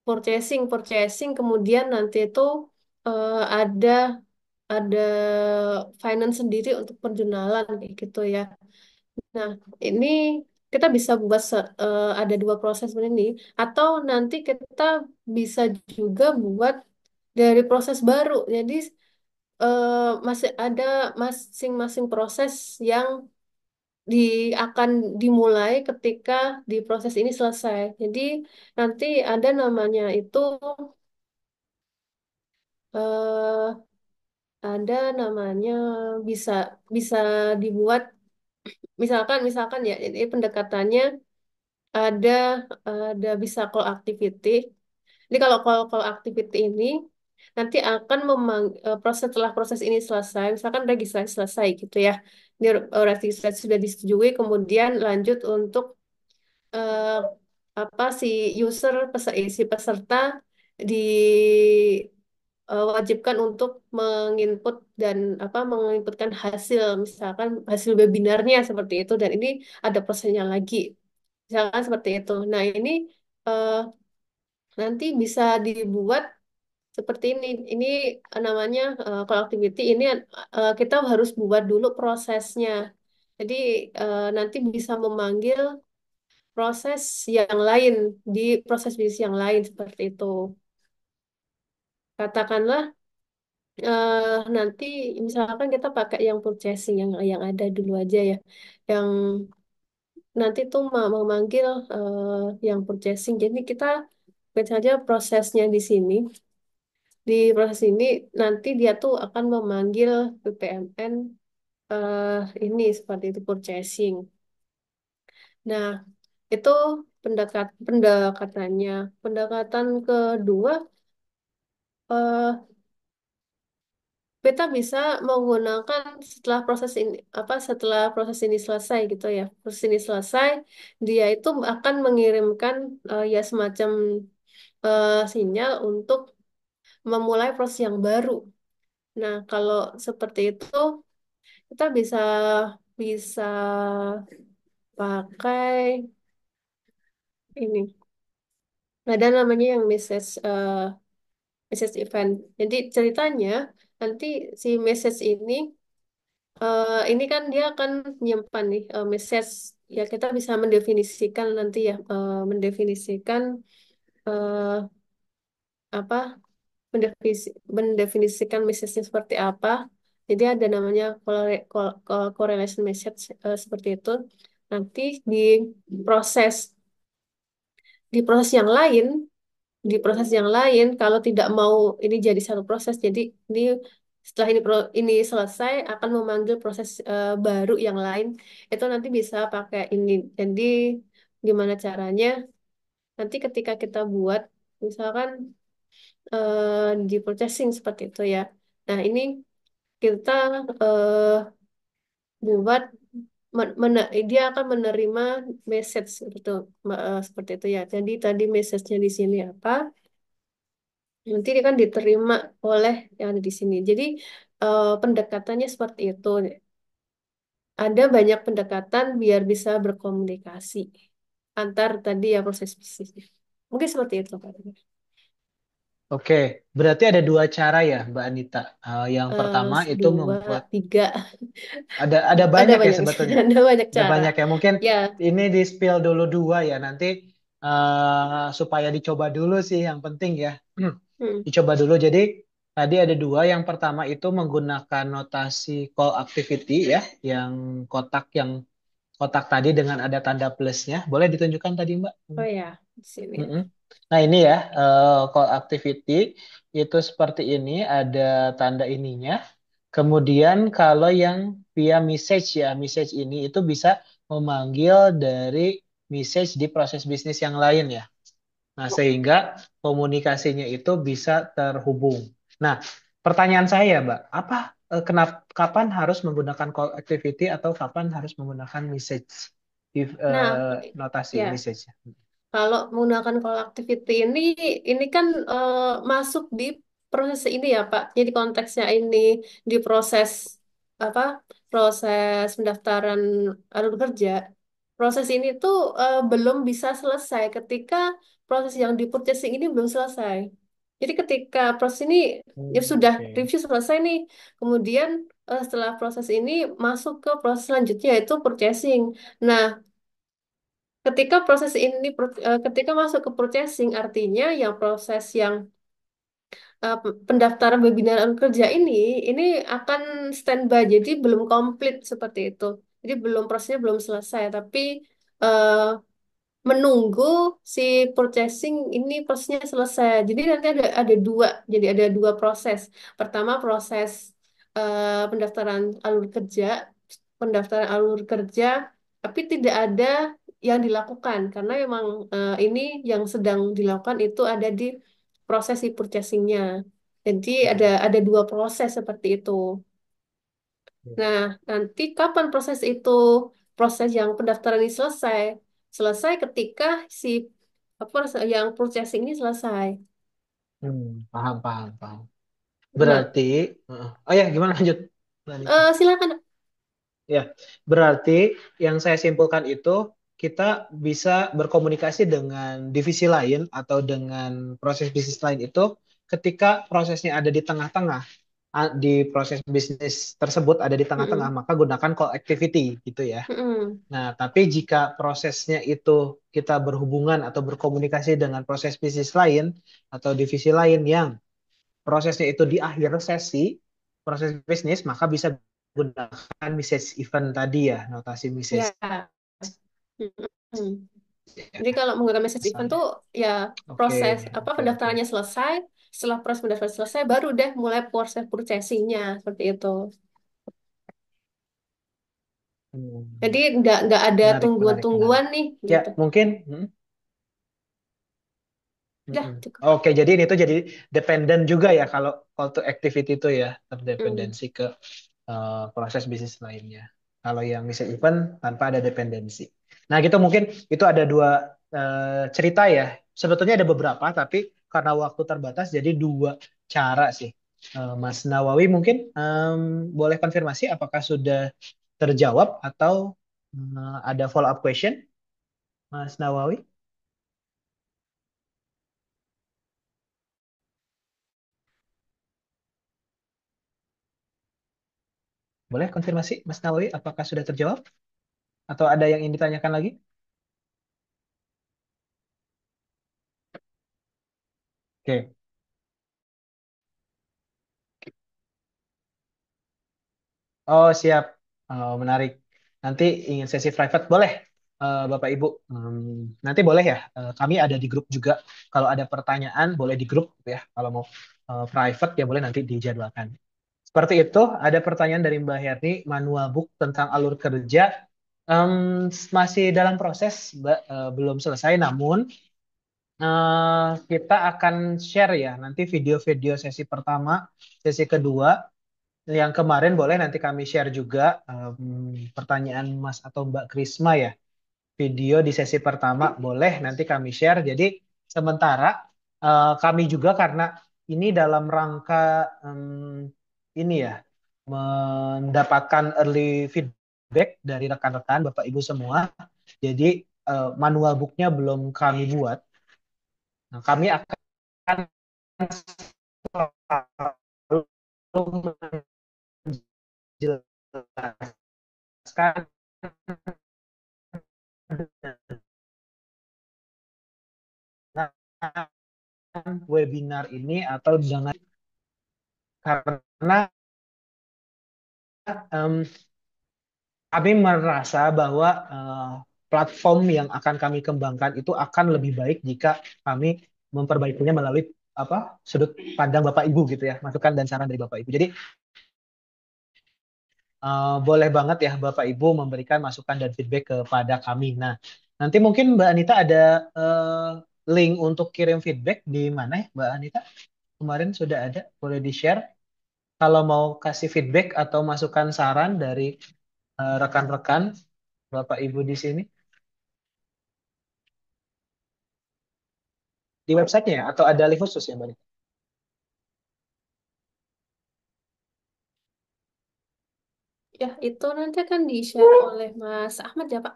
purchasing, kemudian nanti itu ada finance sendiri untuk penjualan kayak gitu ya. Nah, ini kita bisa buat ada dua proses ini, atau nanti kita bisa juga buat dari proses baru. Jadi eh, masih ada masing-masing proses yang di akan dimulai ketika di proses ini selesai. Jadi nanti ada namanya itu eh, ada namanya bisa bisa dibuat misalkan misalkan ya ini pendekatannya ada ada bisa call activity. Jadi kalau call activity ini nanti akan proses setelah proses ini selesai, misalkan registrasi selesai gitu ya. Ini registrasi sudah disetujui, kemudian lanjut untuk eh, apa si user si peserta diwajibkan untuk menginput dan apa menginputkan hasil misalkan hasil webinarnya seperti itu dan ini ada prosesnya lagi misalkan seperti itu. Nah ini eh, nanti bisa dibuat seperti ini. Ini namanya call activity. Ini kita harus buat dulu prosesnya. Jadi nanti bisa memanggil proses yang lain di proses bisnis yang lain seperti itu. Katakanlah nanti misalkan kita pakai yang purchasing yang ada dulu aja ya. Yang nanti tuh memanggil yang purchasing. Jadi kita lihat saja prosesnya di sini. Di proses ini nanti dia tuh akan memanggil BPMN eh, ini seperti itu purchasing. Nah, itu pendekatannya. Pendekatan kedua eh, kita bisa menggunakan setelah proses ini selesai gitu ya. Proses ini selesai, dia itu akan mengirimkan ya semacam sinyal untuk memulai proses yang baru. Nah, kalau seperti itu kita bisa bisa pakai ini. Ada namanya yang message event. Jadi ceritanya nanti si message ini kan dia akan menyimpan nih message ya kita bisa mendefinisikan nanti ya mendefinisikan eh, apa mendefinisikan message-nya seperti apa. Jadi ada namanya correlation message seperti itu. Nanti proses di proses yang lain di proses yang lain kalau tidak mau ini jadi satu proses jadi ini setelah ini selesai akan memanggil proses baru yang lain itu nanti bisa pakai ini jadi gimana caranya nanti ketika kita buat misalkan di processing seperti itu ya nah ini kita eh, buat dia akan menerima message gitu seperti itu ya jadi tadi message-nya di sini apa nanti dia kan diterima oleh yang ada di sini. Jadi pendekatannya seperti itu. Ada banyak pendekatan biar bisa berkomunikasi antar tadi ya proses bisnisnya. Mungkin seperti itu Pak. Oke, berarti ada dua cara ya, Mbak Anita. Yang pertama itu Dua, membuat tiga, ada ada banyak ya banyak, sebetulnya. ada banyak Ada cara. banyak ya. Mungkin Ya, ini di spill dulu dua ya. Nanti supaya dicoba dulu sih yang penting ya. hmm. Dicoba dulu. Jadi tadi ada dua. Yang pertama itu menggunakan notasi call activity ya, yang kotak yang kotak tadi dengan ada tanda plusnya. Boleh ditunjukkan tadi, Mbak? Oh ya, di sini. Mm-mm. Nah ini ya call activity itu seperti ini ada tanda ininya. Kemudian kalau yang via message ya message ini itu bisa memanggil dari message di proses bisnis yang lain ya. Nah sehingga komunikasinya itu bisa terhubung. Nah pertanyaan saya Mbak, apa kenapa kapan harus menggunakan call activity atau kapan harus menggunakan message di Nah, notasi ya. message? Kalau menggunakan call activity ini kan masuk di proses ini ya Pak. Jadi konteksnya ini di proses apa? Proses pendaftaran alur kerja. Proses ini tuh belum bisa selesai ketika proses yang di purchasing ini belum selesai. Jadi ketika proses ini ya sudah Oke. review selesai nih, kemudian setelah proses ini masuk ke proses selanjutnya yaitu purchasing. Nah, ketika proses ini ketika masuk ke purchasing artinya yang proses yang pendaftaran webinar kerja ini akan standby, jadi belum komplit seperti itu. Jadi belum prosesnya belum selesai, tapi eh, menunggu si purchasing ini prosesnya selesai. Jadi nanti ada dua, jadi ada dua proses. Pertama proses pendaftaran alur kerja, pendaftaran alur kerja, tapi tidak ada yang dilakukan karena memang ini yang sedang dilakukan itu ada di proses si purchasingnya. Jadi ada dua proses seperti itu. Nah, nanti kapan proses itu, proses yang pendaftaran ini selesai? Selesai ketika si apa yang purchasing ini selesai. Paham, paham, paham. Nah, Berarti, oh ya, gimana lanjut, Mbak Anita? silakan. Ya, berarti yang saya simpulkan itu kita bisa berkomunikasi dengan divisi lain atau dengan proses bisnis lain itu ketika prosesnya ada di tengah-tengah, di proses bisnis tersebut ada di tengah-tengah, Mm-mm. maka gunakan call activity gitu ya. Mm-mm. Nah, tapi jika prosesnya itu kita berhubungan atau berkomunikasi dengan proses bisnis lain atau divisi lain yang prosesnya itu di akhir sesi proses bisnis, maka bisa gunakan message event tadi ya, notasi message Ya. Mm-mm. Jadi kalau menggunakan message event misalnya. tuh ya Oke, proses apa oke, oke. pendaftarannya selesai, setelah proses pendaftaran selesai baru deh mulai proses purchasingnya seperti itu. Jadi Hmm, nggak ada menarik, menarik, menarik. tungguan-tungguan nih Ya, gitu. mungkin. Dah Mm-mm. cukup. Oke, jadi ini tuh jadi dependen juga ya kalau call to activity itu ya, Mm. terdependensi ke proses bisnis lainnya. Kalau yang misalnya event tanpa ada dependensi. Nah, gitu mungkin itu ada dua cerita ya. Sebetulnya ada beberapa, tapi karena waktu terbatas jadi dua cara sih. Mas Nawawi mungkin boleh konfirmasi apakah sudah terjawab atau ada follow up question, Mas Nawawi? Boleh konfirmasi, Mas Nawawi, apakah sudah terjawab? Atau ada yang ingin ditanyakan lagi? Oke. Oh, siap. Oh, menarik. Nanti ingin sesi private, boleh, Bapak Ibu. Nanti boleh ya. Kami ada di grup juga. Kalau ada pertanyaan, boleh di grup ya. Kalau mau private, ya boleh nanti dijadwalkan. Seperti itu, ada pertanyaan dari Mbak Herni, manual book tentang alur kerja. Masih dalam proses, Mbak, belum selesai. Namun, kita akan share ya, nanti video-video sesi pertama, sesi kedua. Yang kemarin boleh nanti kami share juga pertanyaan Mas atau Mbak Krisma ya. Video di sesi pertama boleh nanti kami share. Jadi sementara kami juga karena ini dalam rangka ini ya mendapatkan early feedback dari rekan-rekan Bapak Ibu semua. Jadi manual booknya belum kami buat. Nah, kami akan selalu menjelaskan dengan webinar ini atau jangan karena em, kami merasa bahwa platform yang akan kami kembangkan itu akan lebih baik jika kami memperbaikinya melalui apa sudut pandang Bapak Ibu gitu ya, masukan dan saran dari Bapak Ibu. Jadi boleh banget ya Bapak Ibu memberikan masukan dan feedback kepada kami. Nah, nanti mungkin Mbak Anita ada link untuk kirim feedback di mana ya Mbak Anita? Kemarin sudah ada, boleh di-share. Kalau mau kasih feedback atau masukan saran dari rekan-rekan Bapak Ibu di sini di websitenya ya? Atau ada link khusus ya Mbak Nita? Ya, itu nanti akan di-share oleh Mas Ahmad ya, Pak.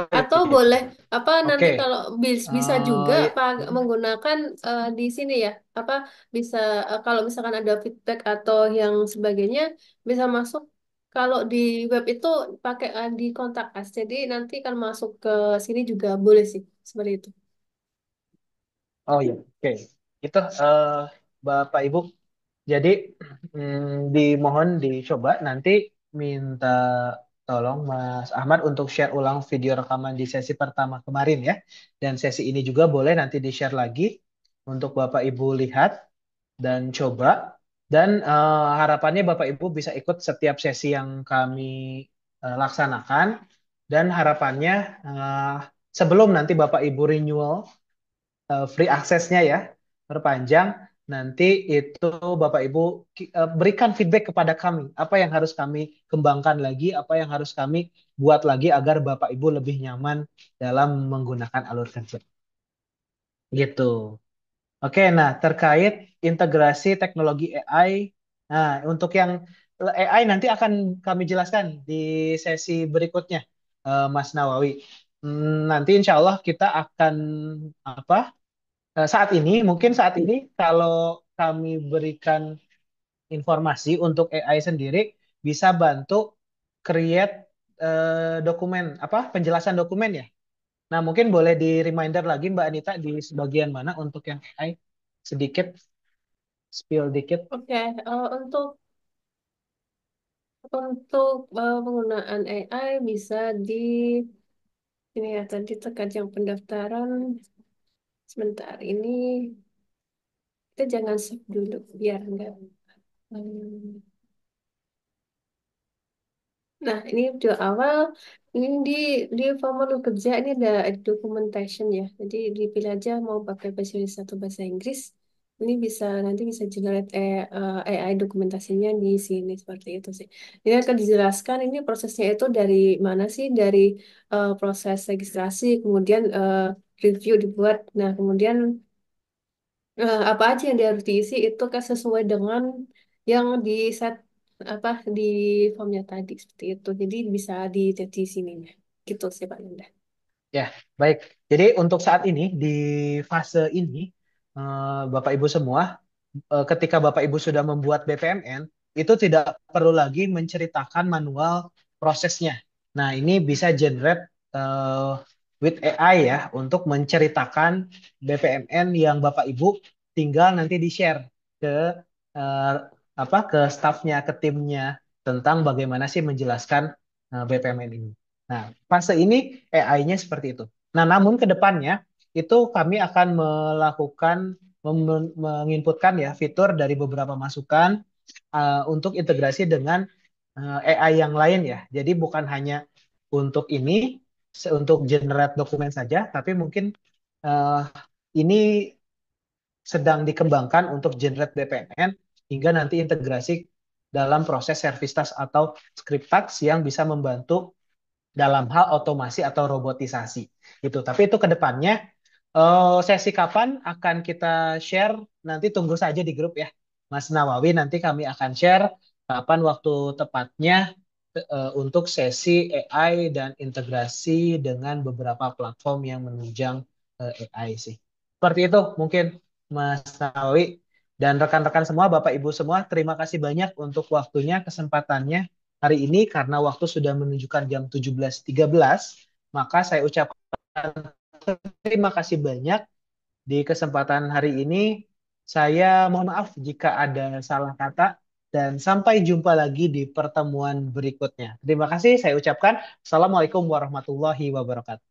Atau boleh apa nanti Oke. kalau bisa juga Ya. menggunakan di sini ya apa bisa kalau misalkan ada feedback atau yang sebagainya bisa masuk kalau di web itu pakai di kontak us. Jadi nanti kalau masuk ke sini juga boleh sih seperti itu. Oh iya, oke. Itu Bapak Ibu. Jadi dimohon dicoba nanti minta tolong Mas Ahmad untuk share ulang video rekaman di sesi pertama kemarin ya. Dan sesi ini juga boleh nanti di-share lagi untuk Bapak Ibu lihat dan coba. Dan harapannya Bapak Ibu bisa ikut setiap sesi yang kami laksanakan. Dan harapannya eh, sebelum nanti Bapak Ibu renewal free aksesnya ya perpanjang nanti itu Bapak Ibu berikan feedback kepada kami apa yang harus kami kembangkan lagi apa yang harus kami buat lagi agar Bapak Ibu lebih nyaman dalam menggunakan alur kerja gitu. Oke, nah terkait integrasi teknologi AI, nah untuk yang AI nanti akan kami jelaskan di sesi berikutnya, Mas Nawawi. Nanti insya Allah kita akan apa? Saat ini kalau kami berikan informasi untuk AI sendiri bisa bantu create dokumen apa penjelasan dokumen ya. Nah, mungkin boleh di reminder lagi Mbak Anita di sebagian mana untuk yang AI sedikit spill dikit. Oke, untuk penggunaan AI bisa di ini ya tadi tekan yang pendaftaran sebentar ini kita jangan save dulu biar enggak. Nah, ini di awal, ini di formulir kerja ini ada documentation ya. Jadi dipilih aja mau pakai bahasa Indonesia atau bahasa Inggris. Ini bisa nanti bisa generate AI dokumentasinya di sini seperti itu sih. Ini akan dijelaskan ini prosesnya itu dari mana sih? Dari proses registrasi, kemudian review dibuat. Nah, kemudian apa aja yang dia harus diisi itu kan sesuai dengan yang di set apa di formnya tadi seperti itu. Jadi bisa di sininya. Gitu sih Pak Linda. Ya, baik. Jadi untuk saat ini di fase ini Bapak Ibu semua ketika Bapak Ibu sudah membuat BPMN, itu tidak perlu lagi menceritakan manual prosesnya. Nah, ini bisa generate with AI ya untuk menceritakan BPMN yang Bapak Ibu tinggal nanti di-share ke eh, ke stafnya, ke timnya tentang bagaimana sih menjelaskan BPMN ini. Nah, fase ini AI-nya seperti itu. Nah, namun ke depannya itu kami akan melakukan menginputkan ya fitur dari beberapa masukan untuk integrasi dengan AI yang lain ya. Jadi bukan hanya untuk ini, untuk generate dokumen saja, tapi mungkin uh, ini sedang dikembangkan untuk generate BPMN hingga nanti integrasi dalam proses service task atau script task yang bisa membantu dalam hal otomasi atau robotisasi gitu. Tapi itu ke depannya sesi kapan akan kita share nanti tunggu saja di grup ya. Mas Nawawi nanti kami akan share kapan waktu tepatnya untuk sesi AI dan integrasi dengan beberapa platform yang menunjang AI sih. Seperti itu mungkin Mas Nawawi dan rekan-rekan semua, Bapak Ibu semua, terima kasih banyak untuk waktunya, kesempatannya hari ini karena waktu sudah menunjukkan jam 17.13, maka saya ucapkan terima kasih banyak di kesempatan hari ini. Saya mohon maaf jika ada salah kata dan sampai jumpa lagi di pertemuan berikutnya. Terima kasih saya ucapkan. Assalamualaikum warahmatullahi wabarakatuh.